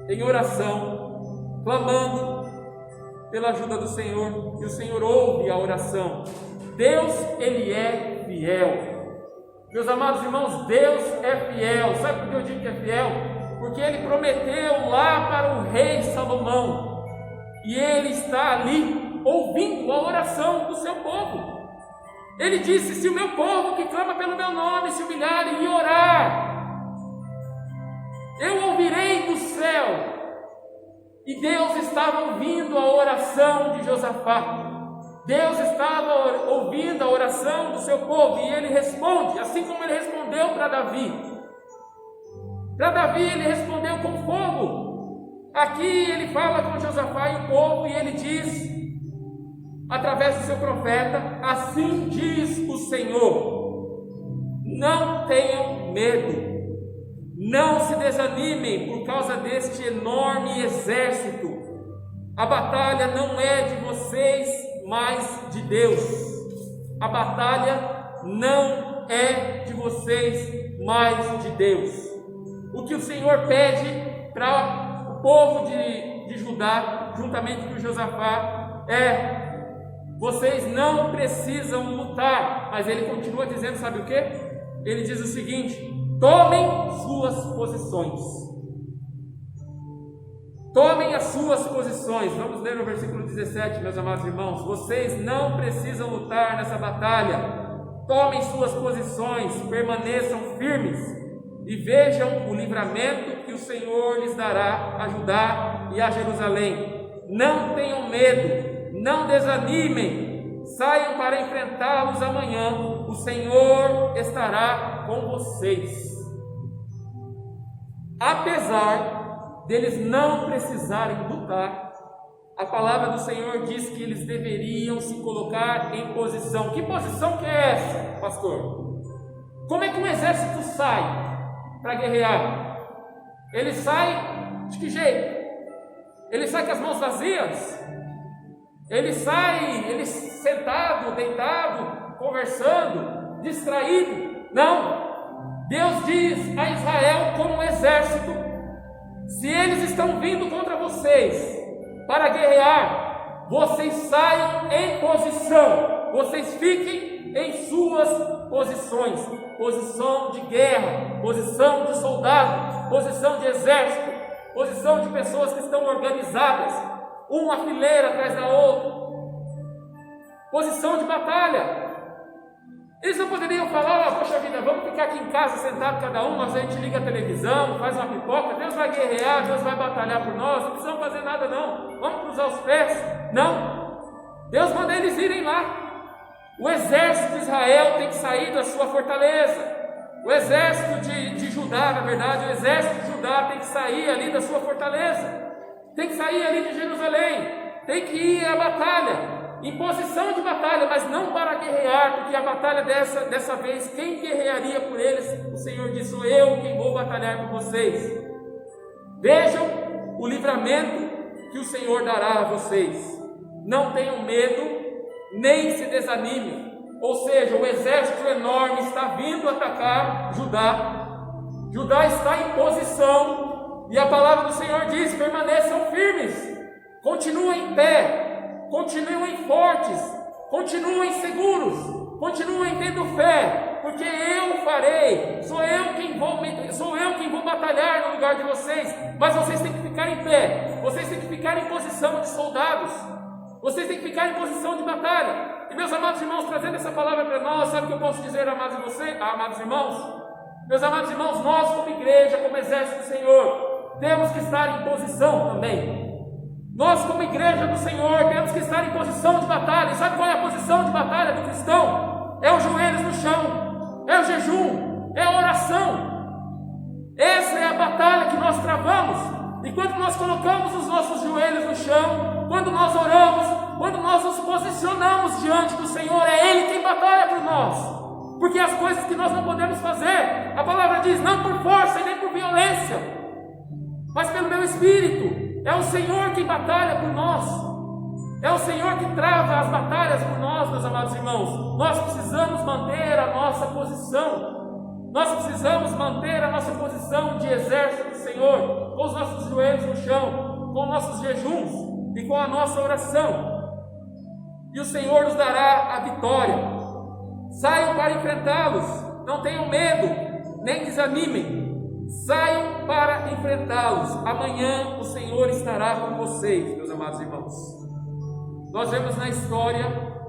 em oração, clamando pela ajuda do Senhor. E o Senhor ouve a oração. Deus, Ele é fiel. Meus amados irmãos, Deus é fiel. Sabe por que eu digo que é fiel? Porque Ele prometeu lá para o rei Salomão, e Ele está ali ouvindo a oração do seu povo. Ele disse: se o meu povo que clama pelo meu nome se humilhar e orar, eu ouvirei do céu. E Deus estava ouvindo a oração de Josafá. Deus estava ouvindo a oração do seu povo, e Ele responde, assim como Ele respondeu para Davi. Para Davi Ele respondeu com fogo. Aqui Ele fala com Josafá e o povo, e Ele diz, através do seu profeta: assim diz o Senhor, não tenham medo, não se desanimem por causa deste enorme exército. A batalha não é de vocês, mas de Deus. A batalha não é de vocês, mas de Deus. O que o Senhor pede para o povo de Judá, juntamente com Josafá, é: vocês não precisam lutar. Mas ele continua dizendo, sabe o que? Ele diz o seguinte: tomem suas posições. Tomem as suas posições. Vamos ler no versículo 17, meus amados irmãos. Vocês não precisam lutar nessa batalha. Tomem suas posições, permaneçam firmes e vejam o livramento que o Senhor lhes dará a Judá e a Jerusalém. Não tenham medo, não desanimem, saiam para enfrentá-los amanhã. O Senhor estará com vocês. Apesar deles não precisarem lutar, a palavra do Senhor diz que eles deveriam se colocar em posição. Que posição que é essa, pastor? Como é que um exército sai para guerrear? Ele sai de que jeito? Ele sai com as mãos vazias? Ele sai sentado, deitado, conversando, distraído? Não. Deus diz a Israel como um exército: se eles estão vindo contra vocês para guerrear, vocês saiam em posição, vocês fiquem em suas posições, posição de guerra, posição de soldado, posição de exército, posição de pessoas que estão organizadas, uma fileira atrás da outra, posição de batalha. Eles não poderiam falar: poxa vida, vamos ficar aqui em casa sentado cada um, nós a gente liga a televisão, faz uma pipoca, Deus vai guerrear, Deus vai batalhar por nós, não precisamos fazer nada não, vamos cruzar os pés. Não, Deus manda eles irem lá. O exército de Israel tem que sair da sua fortaleza. O exército de Judá, na verdade, o exército de Judá tem que sair ali da sua fortaleza, tem que sair ali de Jerusalém, tem que ir à batalha, em posição de batalha, mas não para guerrear, porque a batalha dessa vez, quem guerrearia por eles? O Senhor diz: sou eu quem vou batalhar por vocês. Vejam o livramento que o Senhor dará a vocês. Não tenham medo, nem se desanimem. Ou seja, o exército enorme está vindo atacar Judá. Judá está em posição, e a palavra do Senhor diz: permaneçam firmes, continuem em pé, continuem fortes, continuem seguros, continuem tendo fé, porque eu farei, sou eu quem vou batalhar no lugar de vocês. Mas vocês têm que ficar em pé, vocês têm que ficar em posição de soldados, vocês têm que ficar em posição de batalha. E meus amados irmãos, trazendo essa palavra para nós, sabe o que eu posso dizer, amados irmãos? Meus amados irmãos, nós como igreja, como exército do Senhor, temos que estar em posição também. Nós como igreja do Senhor, temos que estar em posição de batalha. E sabe qual é a posição de batalha do cristão? É os joelhos no chão, é o jejum, é a oração. Essa é a batalha que nós travamos. E quando nós colocamos os nossos joelhos no chão, quando nós oramos, quando nós nos posicionamos diante do Senhor, é Ele quem batalha por nós. Porque as coisas que nós não podemos fazer, a palavra diz: não por força e nem por violência, mas pelo meu Espírito. É o Senhor quem batalha por nós, é o Senhor que trava as batalhas por nós, meus amados irmãos. Nós precisamos manter a nossa posição, nós precisamos manter a nossa posição de exército do Senhor, com os nossos joelhos no chão, com nossos jejuns e com a nossa oração, e o Senhor nos dará a vitória. Saiam para enfrentá-los, não tenham medo, nem desanimem. Saiam para enfrentá-los. Amanhã o Senhor estará com vocês, meus amados irmãos. Nós vemos na história,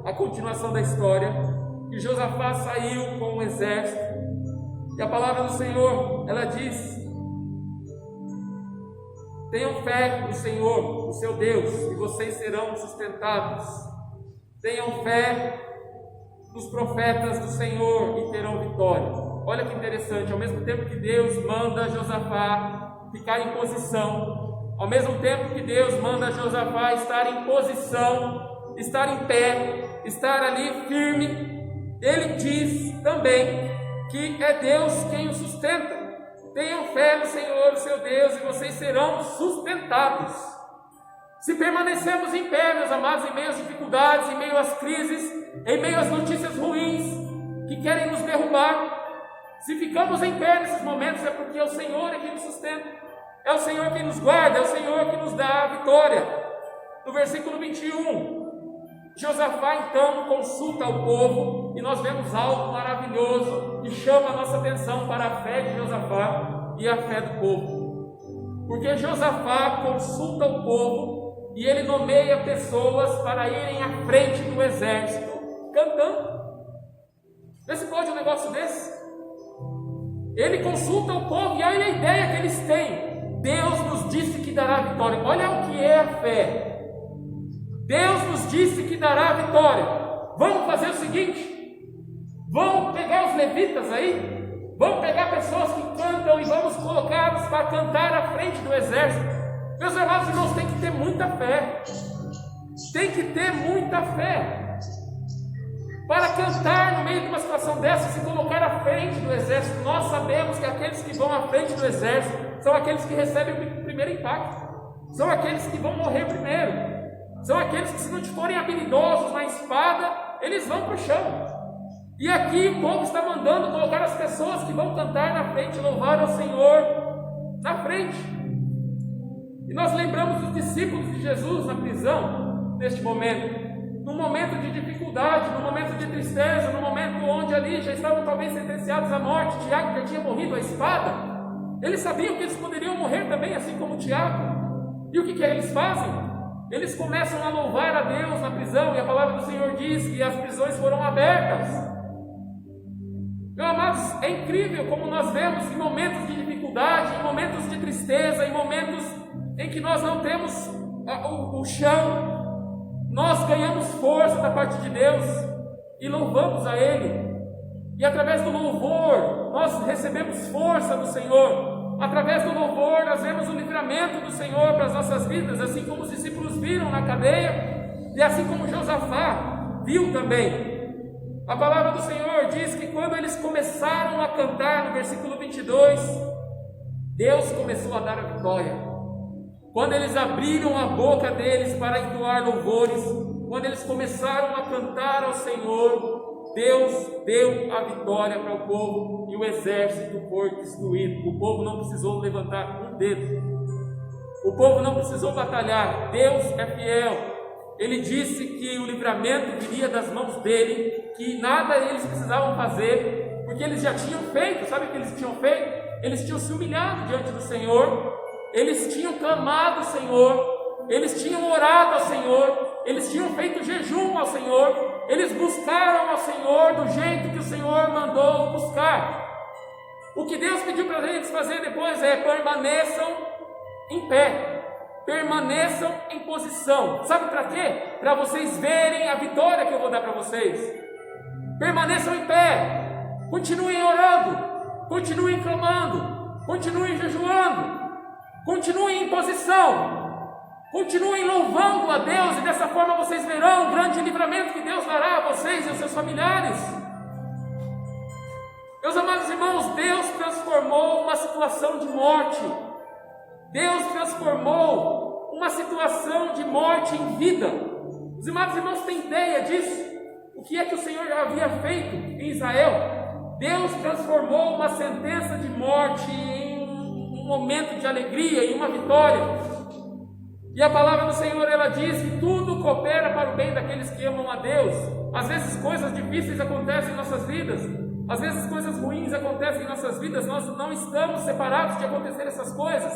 a continuação da história, que Josafá saiu com um exército, e a palavra do Senhor, ela diz: tenham fé no Senhor, no seu Deus, e vocês serão sustentados. Tenham fé nos profetas do Senhor e terão vitória. Olha que interessante, ao mesmo tempo que Deus manda Josafá ficar em posição, ao mesmo tempo que Deus manda Josafá estar em posição, estar em pé, estar ali firme, Ele diz também que é Deus quem o sustenta. Tenham fé no Senhor, o seu Deus, e vocês serão sustentados. Se permanecemos em pé, meus amados, em meio às dificuldades, em meio às crises, em meio às notícias ruins que querem nos derrubar, se ficamos em pé nesses momentos, é porque é o Senhor quem nos sustenta, é o Senhor quem nos guarda, é o Senhor que nos dá a vitória. No versículo 21, Josafá então consulta o povo, e nós vemos algo maravilhoso que chama a nossa atenção para a fé de Josafá e a fé do povo. Porque Josafá consulta o povo e ele nomeia pessoas para irem à frente do exército cantando. Vê se pode um negócio desse. Ele consulta o povo e olha a ideia que eles têm: Deus nos disse que dará a vitória. Olha o que é a fé. Deus nos disse que dará a vitória. Vamos fazer o seguinte: vamos pegar os levitas aí, vamos pegar pessoas que cantam e vamos colocá-los para cantar à frente do exército. Meus amados irmãos, tem que ter muita fé. Tem que ter muita fé. para cantar no meio de uma situação dessa, se colocar à frente do exército. Nós sabemos que aqueles que vão à frente do exército são aqueles que recebem o primeiro impacto, são aqueles que vão morrer primeiro, são aqueles que, se não forem habilidosos na espada, eles vão para o chão. E aqui o povo está mandando colocar as pessoas que vão cantar na frente, louvar ao Senhor na frente. E nós lembramos dos discípulos de Jesus na prisão, neste momento, num momento de dificuldade, num momento de tristeza, num momento onde ali já estavam talvez sentenciados à morte. Tiago já tinha morrido à espada. Eles sabiam que eles poderiam morrer também, assim como Tiago. E o que eles fazem? Eles começam a louvar a Deus na prisão, e a palavra do Senhor diz que as prisões foram abertas. Meus amados, é incrível como nós vemos em momentos de dificuldade, em momentos de tristeza, em momentos em que nós não temos o chão, nós ganhamos força da parte de Deus e louvamos a Ele. E através do louvor, nós recebemos força do Senhor. Através do louvor, nós vemos o livramento do Senhor para as nossas vidas, assim como os discípulos viram na cadeia, e assim como Josafá viu também. A palavra do Senhor diz que quando eles começaram a cantar, no versículo 22, Deus começou a dar a vitória. Quando eles abriram a boca deles para entoar louvores, quando eles começaram a cantar ao Senhor, Deus deu a vitória para o povo e o exército foi destruído. O povo não precisou levantar um dedo, o povo não precisou batalhar. Deus é fiel. Ele disse que o livramento viria das mãos dele, que nada eles precisavam fazer, porque eles já tinham feito. Sabe o que eles tinham feito? Eles tinham se humilhado diante do Senhor, eles tinham clamado ao Senhor, eles tinham orado ao Senhor, eles tinham feito jejum ao Senhor, eles buscaram ao Senhor do jeito que o Senhor mandou buscar. O que Deus pediu para eles fazer depois é: permaneçam em pé, permaneçam em posição. Sabe para quê? Para vocês verem a vitória que eu vou dar para vocês. Permaneçam em pé, continuem orando, continuem clamando, continuem jejuando, continuem em posição, continuem louvando a Deus, e dessa forma vocês verão o grande livramento que Deus dará a vocês e aos seus familiares. Meus amados irmãos, Deus transformou uma situação de morte, Deus transformou uma situação de morte em vida. Os amados irmãos têm ideia disso? O que é que o Senhor já havia feito em Israel? Deus transformou uma sentença de morte em um momento de alegria, em uma vitória. E a palavra do Senhor, ela diz que tudo coopera para o bem daqueles que amam a Deus. Às vezes coisas difíceis acontecem em nossas vidas, às vezes coisas ruins acontecem em nossas vidas, nós não estamos separados de acontecer essas coisas,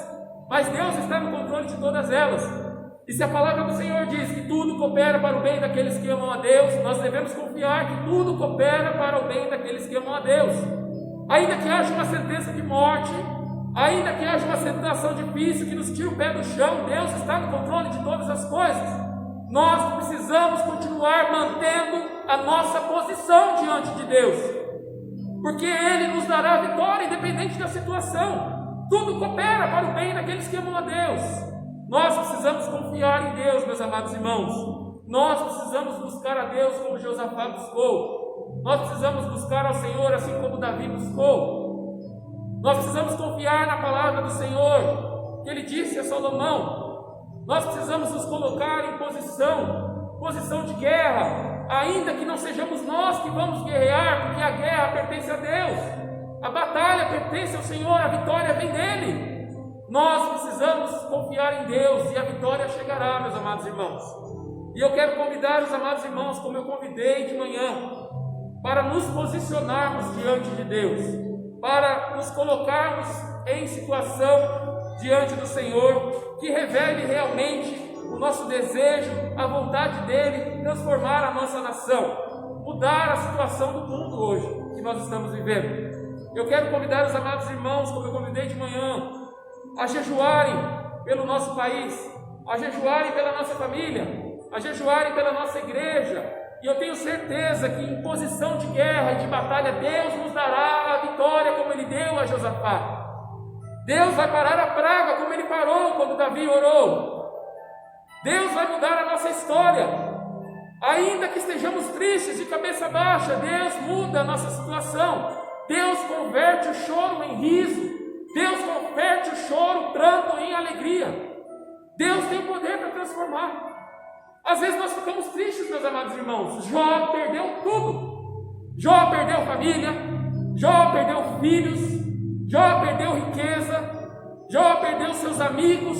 mas Deus está no controle de todas elas. E se a palavra do Senhor diz que tudo coopera para o bem daqueles que amam a Deus, nós devemos confiar que tudo coopera para o bem daqueles que amam a Deus. Ainda que haja uma sentença de morte, ainda que haja uma situação difícil que nos tire o pé do chão, Deus está no controle de todas as coisas. Nós precisamos continuar mantendo a nossa posição diante de Deus, porque Ele nos dará a vitória independente da situação. Tudo coopera para o bem daqueles que amam a Deus. Nós precisamos confiar em Deus, meus amados irmãos. Nós precisamos buscar a Deus como Josafá buscou. Nós precisamos buscar ao Senhor assim como Davi buscou. Nós precisamos confiar na palavra do Senhor, que Ele disse a Salomão. Nós precisamos nos colocar em posição de guerra, ainda que não sejamos nós que vamos guerrear, porque a guerra pertence a Deus, a batalha pertence ao Senhor, a vitória vem dEle. Nós precisamos confiar em Deus e a vitória chegará, meus amados irmãos. E eu quero convidar os amados irmãos, como eu convidei de manhã, para nos posicionarmos diante de Deus, para nos colocarmos em situação diante do Senhor, que revele realmente o nosso desejo, a vontade dEle, transformar a nossa nação, mudar a situação do mundo hoje que nós estamos vivendo. Eu quero convidar os amados irmãos, como eu convidei de manhã, a jejuarem pelo nosso país, a jejuarem pela nossa família, a jejuarem pela nossa igreja. E eu tenho certeza que em posição de guerra e de batalha, Deus nos dará a vitória como Ele deu a Josafá. Deus vai parar a praga como Ele parou quando Davi orou. Deus vai mudar a nossa história. Ainda que estejamos tristes, de cabeça baixa, Deus muda a nossa situação. Deus converte o choro em riso. Deus converte o choro, o pranto em alegria. Deus tem poder para transformar. Às vezes nós ficamos tristes, meus amados irmãos. Jó perdeu tudo. Jó perdeu família. Jó perdeu filhos. Jó perdeu riqueza. Jó perdeu seus amigos.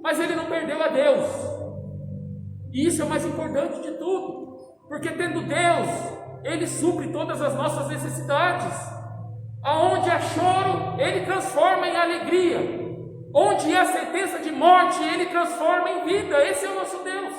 Mas ele não perdeu a Deus. E isso é o mais importante de tudo. Porque tendo Deus, Ele supre todas as nossas necessidades. Aonde há choro, Ele transforma em alegria. Onde há sentença de morte, Ele transforma em vida. Esse é o nosso Deus.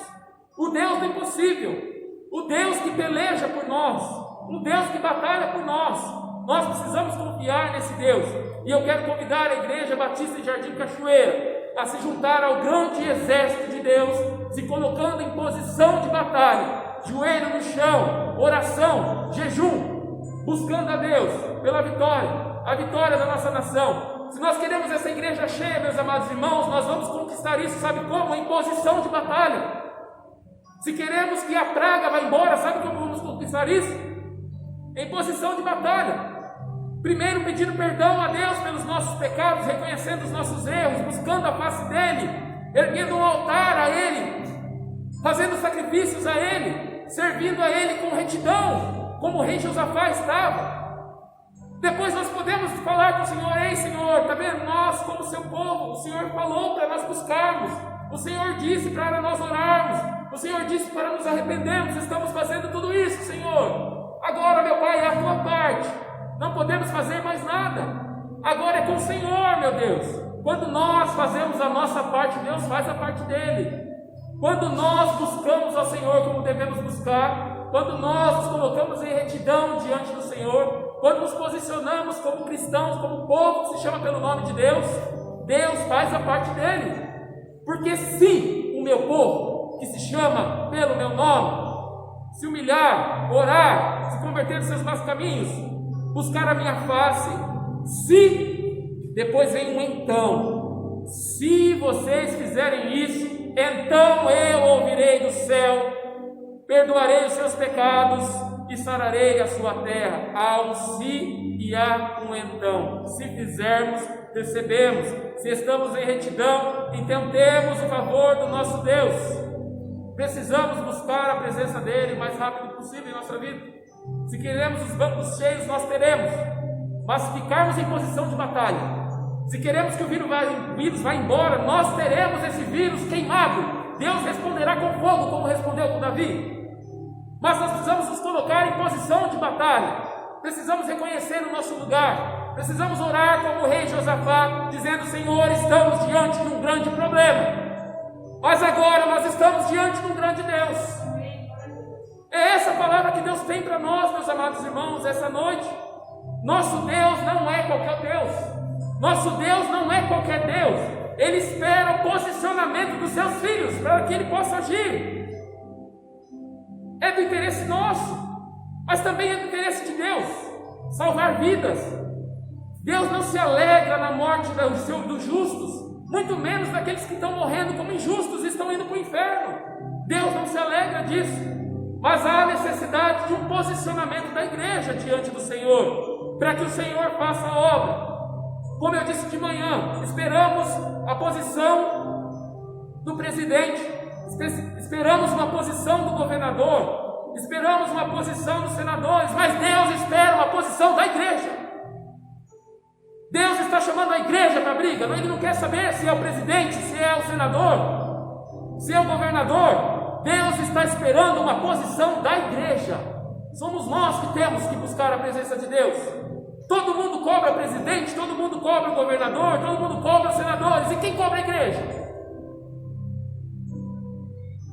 O Deus do impossível. O Deus que peleja por nós. O Deus que batalha por nós. Nós precisamos confiar nesse Deus. E eu quero convidar a Igreja Batista em Jardim Cachoeira a se juntar ao grande exército de Deus, se colocando em posição de batalha, joelho no chão, oração, jejum, buscando a Deus pela vitória, a vitória da nossa nação. Se nós queremos essa igreja cheia, meus amados irmãos, nós vamos conquistar isso, sabe como? Em posição de batalha. Se queremos que a praga vá embora, sabe como vamos conquistar isso? Em posição de batalha. Primeiro pedindo perdão a Deus pelos nossos pecados, reconhecendo os nossos erros, buscando a face dEle, erguendo um altar a Ele, fazendo sacrifícios a Ele, servindo a Ele com retidão, como o rei Josafá estava. Depois nós podemos falar com o Senhor: ei Senhor, está vendo? Nós como seu povo, o Senhor falou para nós buscarmos, o Senhor disse para nós orarmos, o Senhor disse para nos arrependermos, estamos fazendo tudo isso, Senhor. Agora, meu Pai, é a tua parte. Não podemos fazer mais nada. Agora é com o Senhor, meu Deus. Quando nós fazemos a nossa parte, Deus faz a parte dele. Quando nós buscamos ao Senhor como devemos buscar, quando nós nos colocamos em retidão diante do Senhor, quando nos posicionamos como cristãos, como povo que se chama pelo nome de Deus, Deus faz a parte dele. Porque se o meu povo, que se chama pelo meu nome, se humilhar, orar, se converter dos seus maus caminhos, buscar a minha face, se, depois vem um então, se vocês fizerem isso, então eu ouvirei do céu, perdoarei os seus pecados e sararei a sua terra. Há um se e há um então. Se fizermos, recebemos. Se estamos em retidão, então temos o favor do nosso Deus. Precisamos buscar a presença dEle o mais rápido possível em nossa vida. Se queremos os bancos cheios, nós teremos. Mas se ficarmos em posição de batalha, se queremos que o vírus vá embora, nós teremos esse vírus queimado. Deus responderá com fogo, como respondeu com Davi. Mas nós precisamos nos colocar em posição de batalha. Precisamos reconhecer o nosso lugar. Precisamos orar como o rei Josafá, dizendo: Senhor, estamos diante de um grande problema, mas agora nós estamos diante de um grande Deus. É essa palavra que Deus tem para nós, meus amados irmãos, essa noite. Nosso Deus não é qualquer Deus. Nosso Deus não é qualquer Deus. Ele espera o posicionamento dos seus filhos para que Ele possa agir. É do interesse nosso, mas também é do interesse de Deus salvar vidas. Deus não se alegra na morte dos justos, muito menos daqueles que estão morrendo como injustos e estão indo para o inferno. Deus não se alegra disso. Mas há necessidade de um posicionamento da igreja diante do Senhor, para que o Senhor faça a obra. Como eu disse de manhã, esperamos a posição do presidente, esperamos uma posição do governador, esperamos uma posição dos senadores, mas Deus espera uma posição da igreja. Deus está chamando a igreja para a briga. Ele não quer saber se é o presidente, se é o senador, se é o governador. Deus está esperando uma posição da igreja. Somos nós que temos que buscar a presença de Deus. Todo mundo cobra presidente, todo mundo cobra o governador, todo mundo cobra os senadores. E quem cobra a igreja?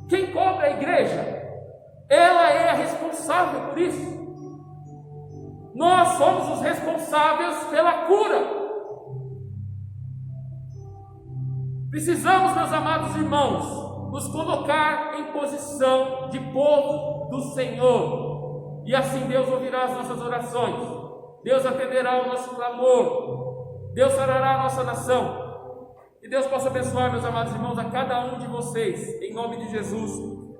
Quem cobra a igreja? Ela é a responsável por isso. Nós somos os responsáveis pela cura. Precisamos, meus amados irmãos, nos colocar em posição de povo do Senhor, e assim Deus ouvirá as nossas orações, Deus atenderá o nosso clamor, Deus sarará a nossa nação. E Deus possa abençoar, meus amados irmãos, a cada um de vocês, em nome de Jesus,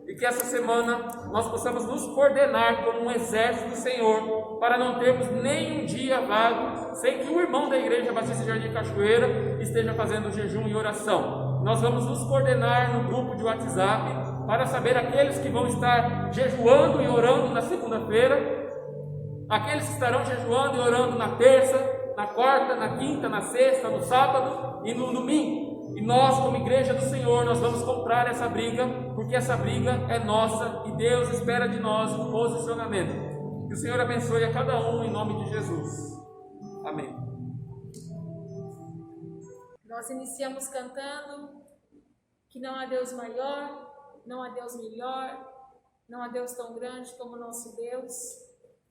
e que essa semana nós possamos nos coordenar como um exército do Senhor, para não termos nenhum dia vago sem que o irmão da Igreja Batista Jardim Cachoeira esteja fazendo jejum e oração. Nós vamos nos coordenar no grupo de WhatsApp para saber aqueles que vão estar jejuando e orando na segunda-feira, aqueles que estarão jejuando e orando na terça, na quarta, na quinta, na sexta, no sábado e no domingo. E nós, como Igreja do Senhor, nós vamos comprar essa briga, porque essa briga é nossa e Deus espera de nós um posicionamento. Que o Senhor abençoe a cada um em nome de Jesus. Amém. Nós iniciamos cantando que não há Deus maior, não há Deus melhor, não há Deus tão grande como o nosso Deus.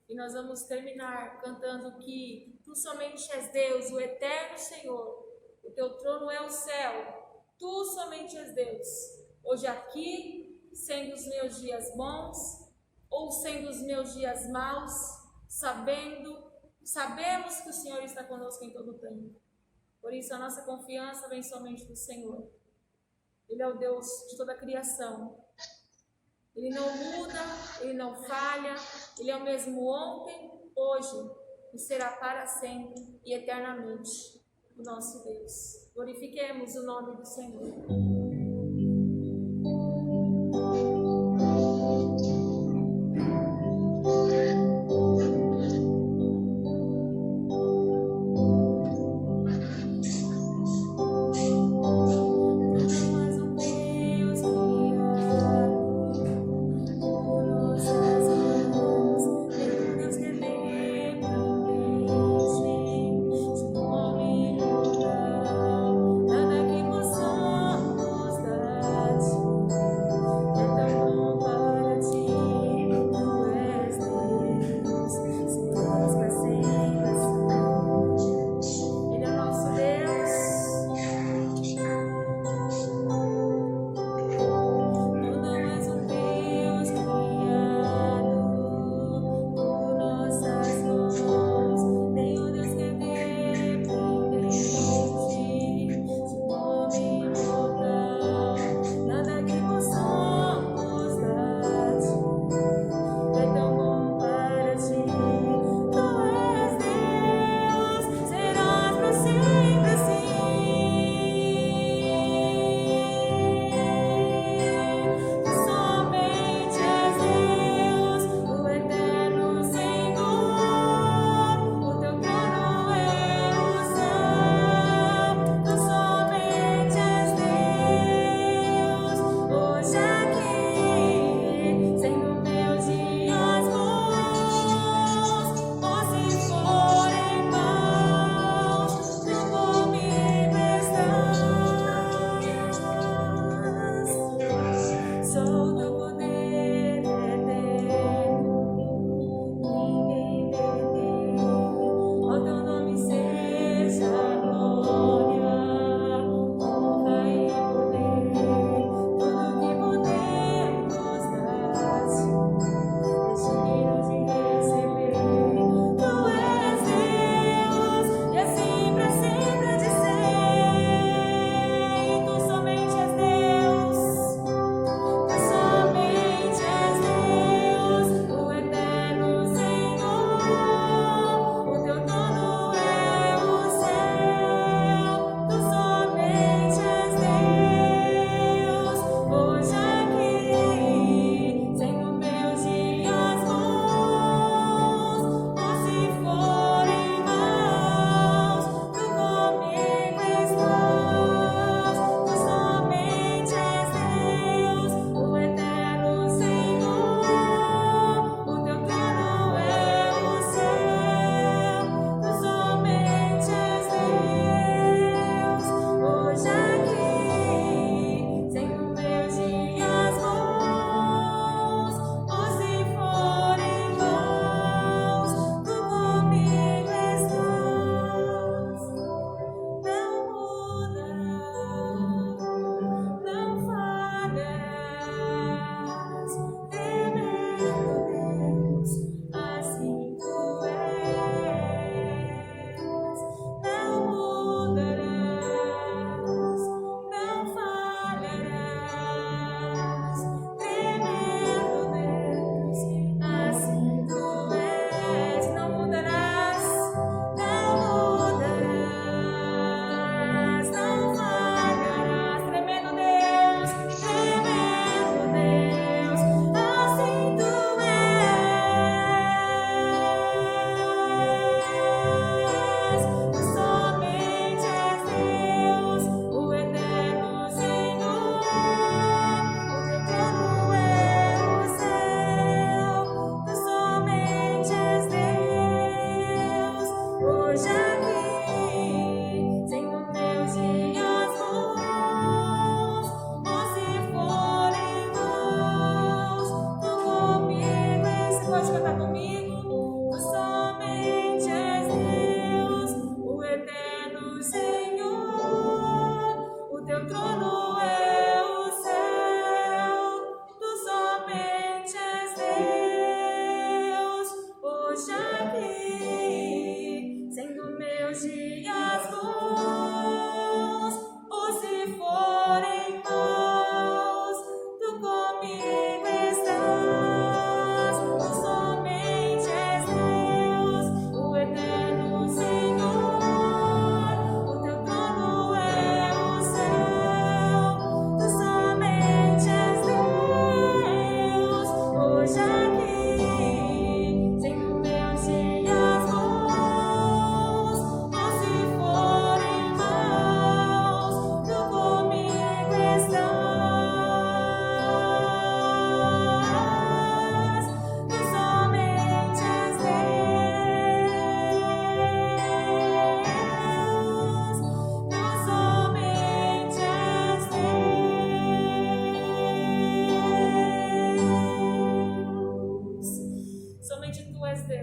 E nós vamos terminar cantando que Tu somente és Deus, o eterno Senhor. O Teu trono é o céu. Tu somente és Deus. Hoje aqui, sendo os meus dias bons ou sendo os meus dias maus, sabemos que o Senhor está conosco em todo o tempo. Por isso a nossa confiança vem somente do Senhor. Ele é o Deus de toda a criação. Ele não muda, Ele não falha, Ele é o mesmo ontem, hoje e será para sempre e eternamente o nosso Deus. Glorifiquemos o nome do Senhor. Nada que possa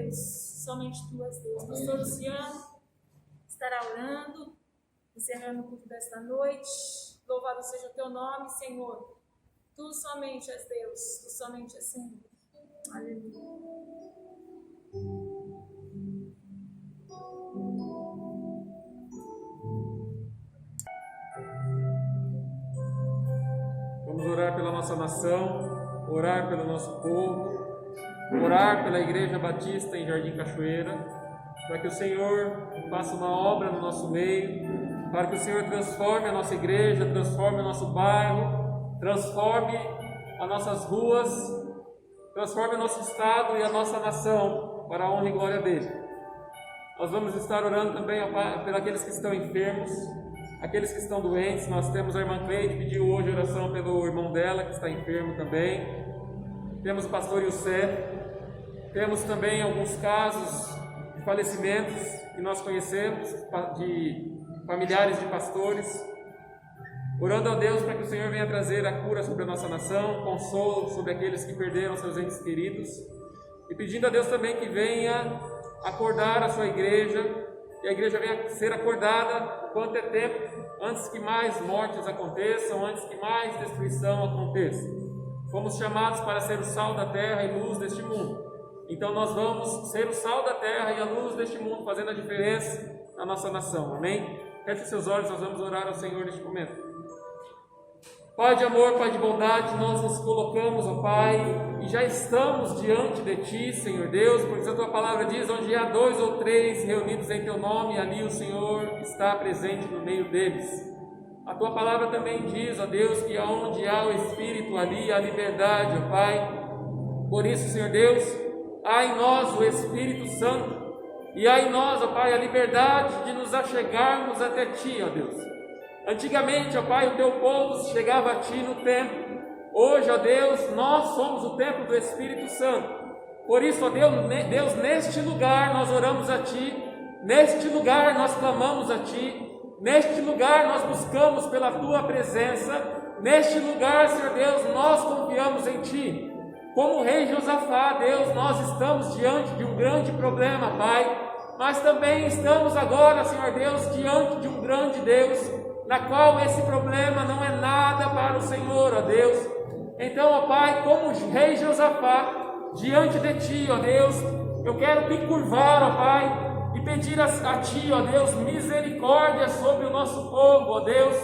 Deus, somente Tu és Deus. O pastor Luciano estará orando, encerrando o culto desta noite. Louvado seja o Teu nome, Senhor. Tu somente és Deus, Tu somente és Senhor. Aleluia. Vamos orar pela nossa nação, orar pelo nosso povo, orar pela Igreja Batista em Jardim Cachoeira, para que o Senhor faça uma obra no nosso meio, para que o Senhor transforme a nossa igreja, transforme o nosso bairro, transforme as nossas ruas, transforme o nosso estado e a nossa nação para a honra e glória dele. Nós vamos estar orando também por aqueles que estão enfermos, aqueles que estão doentes. Nós temos a irmã Cleide, pediu hoje oração pelo irmão dela que está enfermo também. Temos o pastor Youssef. Temos também alguns casos de falecimentos que nós conhecemos, de familiares de pastores. Orando a Deus para que o Senhor venha trazer a cura sobre a nossa nação, consolo sobre aqueles que perderam seus entes queridos. E pedindo a Deus também que venha acordar a sua igreja, que a igreja venha ser acordada quanto é tempo, antes que mais mortes aconteçam, antes que mais destruição aconteça. Fomos chamados para ser o sal da terra e luz deste mundo. Então nós vamos ser o sal da terra e a luz deste mundo, fazendo a diferença na nossa nação. Amém? Feche seus olhos, nós vamos orar ao Senhor neste momento. Pai de amor, Pai de bondade, nós nos colocamos, ó Pai, e já estamos diante de Ti, Senhor Deus, porque a Tua palavra diz: onde há 2 ou 3 reunidos em Teu nome, ali o Senhor está presente no meio deles. A Tua palavra também diz, ó Deus, que onde há o Espírito, ali há liberdade, ó Pai. Por isso, Senhor Deus, há em nós o Espírito Santo, e há em nós, ó Pai, a liberdade de nos achegarmos até Ti, ó Deus. Antigamente, ó Pai, o Teu povo chegava a Ti no templo. Hoje, ó Deus, nós somos o templo do Espírito Santo. Por isso, ó Deus, neste lugar nós oramos a Ti, neste lugar nós clamamos a Ti, neste lugar nós buscamos pela Tua presença, neste lugar, Senhor Deus, nós confiamos em Ti. Como o rei Josafá, Deus, nós estamos diante de um grande problema, Pai, mas também estamos agora, Senhor Deus, diante de um grande Deus, na qual esse problema não é nada para o Senhor, ó Deus. Então, ó Pai, como o rei Josafá, diante de Ti, ó Deus, eu quero me curvar, ó Pai, e pedir a Ti, ó Deus, misericórdia sobre o nosso povo, ó Deus.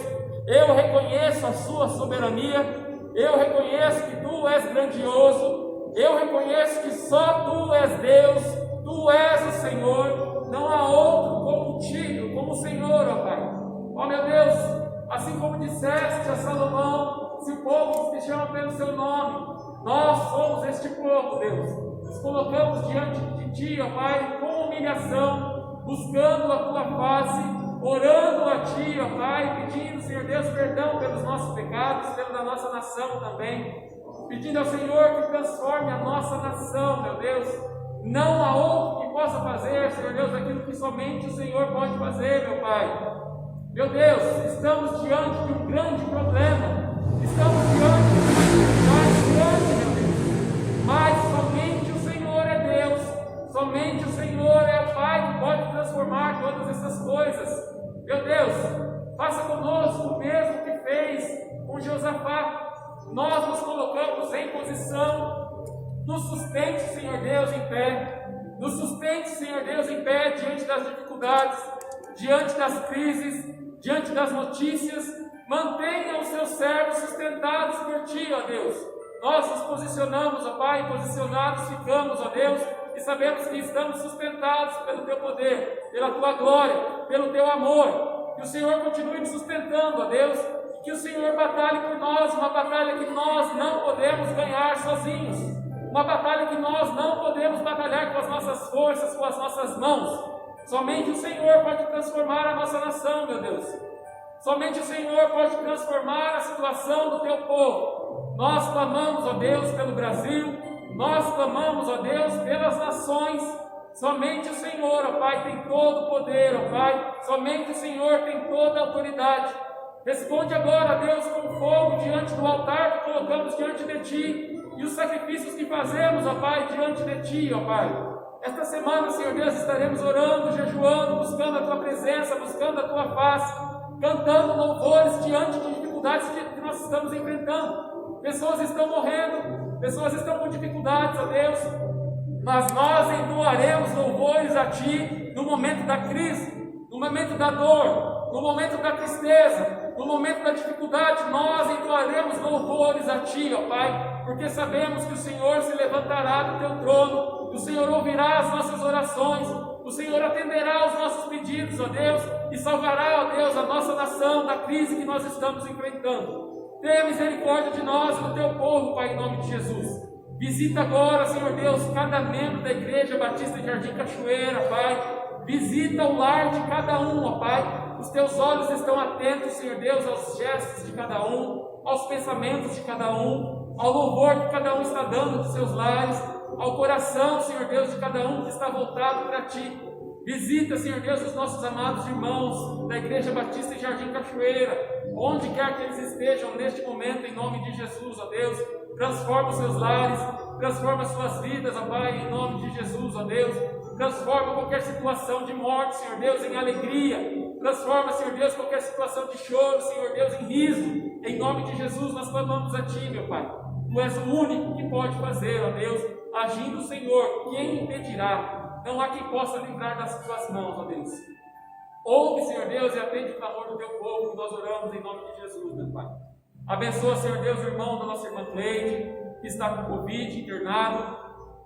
Eu reconheço a Sua soberania, eu reconheço que Tu és grandioso, eu reconheço que só Tu és Deus, Tu és o Senhor, não há outro como Ti, como o Senhor, ó Pai. Ó meu Deus, assim como disseste a Salomão, se o povo se chama pelo Seu nome, nós somos este povo, Deus. Nos colocamos diante de Ti, ó Pai, com humilhação, buscando a Tua face, orando a Ti, ó Pai, pedindo, Senhor Deus, perdão pelos nossos pecados, pela nossa nação também, pedindo ao Senhor que transforme a nossa nação, meu Deus. Não há outro que possa fazer, Senhor Deus, aquilo que somente o Senhor pode fazer, meu Pai. Meu Deus, estamos diante de um grande problema, estamos diante de uma dificuldade grande, meu Deus, mas somente o Senhor é Deus, somente o Senhor é o Pai que pode transformar todas essas coisas. Meu Deus, faça conosco o mesmo que fez com Josafá. Nós nos colocamos em posição, nos sustente, Senhor Deus, em pé, nos sustente, Senhor Deus, em pé diante das dificuldades, diante das crises, diante das notícias. Mantenha os Seus servos sustentados por Ti, ó Deus. Nós nos posicionamos, ó Pai, posicionados ficamos, ó Deus, e sabemos que estamos sustentados pelo Teu poder, pela Tua glória, pelo Teu amor. Que o Senhor continue nos sustentando, ó Deus, que o Senhor batalhe por nós, uma batalha que nós não podemos ganhar sozinhos, uma batalha que nós não podemos batalhar com as nossas forças, com as nossas mãos. Somente o Senhor pode transformar a nossa nação, meu Deus. Somente o Senhor pode transformar a situação do Teu povo. Nós clamamos, ó Deus, pelo Brasil. Nós clamamos, ó Deus, pelas nações. Somente o Senhor, ó Pai, tem todo o poder, ó Pai. Somente o Senhor tem toda a autoridade. Responde agora, Deus, com fogo diante do altar que colocamos diante de Ti. E os sacrifícios que fazemos, ó Pai, diante de Ti, ó Pai. Esta semana, Senhor Deus, estaremos orando, jejuando, buscando a Tua presença, buscando a Tua face, cantando louvores diante de dificuldades que nós estamos enfrentando. Pessoas estão morrendo, pessoas estão com dificuldades, ó Deus, mas nós entoaremos louvores a Ti no momento da crise, no momento da dor, no momento da tristeza, no momento da dificuldade. Nós entoaremos louvores a Ti, ó Pai, porque sabemos que o Senhor se levantará do Teu trono, o Senhor ouvirá as nossas orações, o Senhor atenderá aos nossos pedidos, ó Deus, e salvará, ó Deus, a nossa nação da crise que nós estamos enfrentando. Tenha misericórdia de nós e do Teu povo, Pai, em nome de Jesus. Visita agora, Senhor Deus, cada membro da Igreja Batista de Jardim Cachoeira, Pai. Visita o lar de cada um, ó Pai. Os Teus olhos estão atentos, Senhor Deus, aos gestos de cada um, aos pensamentos de cada um, ao louvor que cada um está dando dos seus lares, ao coração, Senhor Deus, de cada um que está voltado para Ti. Visita, Senhor Deus, os nossos amados irmãos da Igreja Batista de Jardim Cachoeira, onde quer que eles estejam neste momento, em nome de Jesus, ó Deus. Transforma os seus lares, transforma as suas vidas, ó Pai, em nome de Jesus, ó Deus. Transforma qualquer situação de morte, Senhor Deus, em alegria. Transforma, Senhor Deus, qualquer situação de choro, Senhor Deus, em riso. Em nome de Jesus, nós clamamos a Ti, meu Pai. Tu és o único que pode fazer, ó Deus. Agindo o Senhor, quem impedirá? Não há quem possa livrar das Tuas mãos, ó Deus. Ouve, Senhor Deus, e atende o clamor do Teu povo, que nós oramos em nome de Jesus, meu Pai. Abençoa, Senhor Deus, o irmão da nossa irmã Cleide, que está com Covid, internado.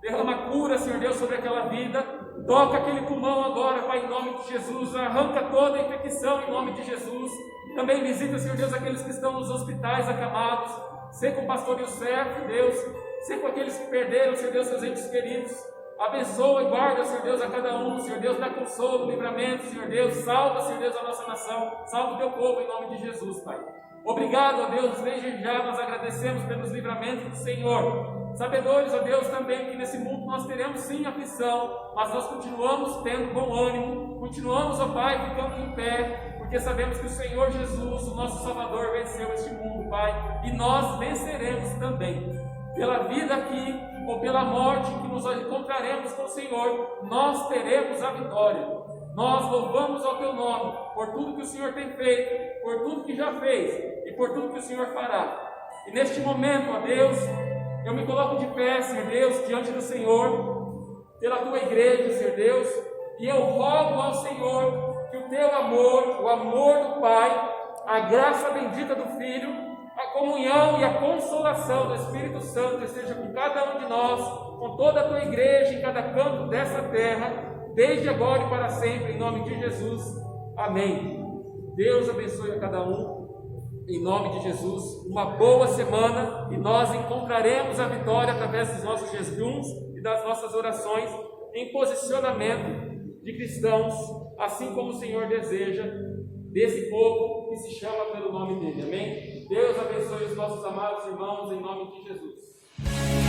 Derrama cura, Senhor Deus, sobre aquela vida. Toca aquele pulmão agora, Pai, em nome de Jesus. Arranca toda a infecção em nome de Jesus. Também visita, Senhor Deus, aqueles que estão nos hospitais acamados. Sei com o pastor Youssef, Deus. Sei com aqueles que perderam, Senhor Deus, seus entes queridos. Abençoa e guarda, Senhor Deus, a cada um. Senhor Deus, dá consolo, livramento, Senhor Deus. Salva, Senhor Deus, a nossa nação. Salva o Teu povo em nome de Jesus, Pai. Obrigado, ó Deus, desde já nós agradecemos pelos livramentos do Senhor. Sabedores, ó Deus, também que nesse mundo nós teremos sim aflição, mas nós continuamos tendo bom ânimo, continuamos, ó Pai, ficando em pé, porque sabemos que o Senhor Jesus, o nosso Salvador, venceu este mundo, Pai, e nós venceremos também. Pela vida aqui, ou pela morte que nos encontraremos com o Senhor, nós teremos a vitória. Nós louvamos ao Teu nome, por tudo que o Senhor tem feito, por tudo que já fez, e por tudo que o Senhor fará. E neste momento, ó Deus, eu me coloco de pé, Senhor Deus, diante do Senhor, pela Tua igreja, Senhor Deus, e eu rogo ao Senhor que o Teu amor, o amor do Pai, a graça bendita do Filho, a comunhão e a consolação do Espírito Santo esteja com cada um de nós, com toda a Tua igreja em cada canto dessa terra, desde agora e para sempre, em nome de Jesus. Amém. Deus abençoe a cada um, em nome de Jesus. Uma boa semana e nós encontraremos a vitória através dos nossos jejuns e das nossas orações em posicionamento de cristãos, assim como o Senhor deseja desse povo que se chama pelo nome dele. Amém? Deus abençoe os nossos amados irmãos, em nome de Jesus.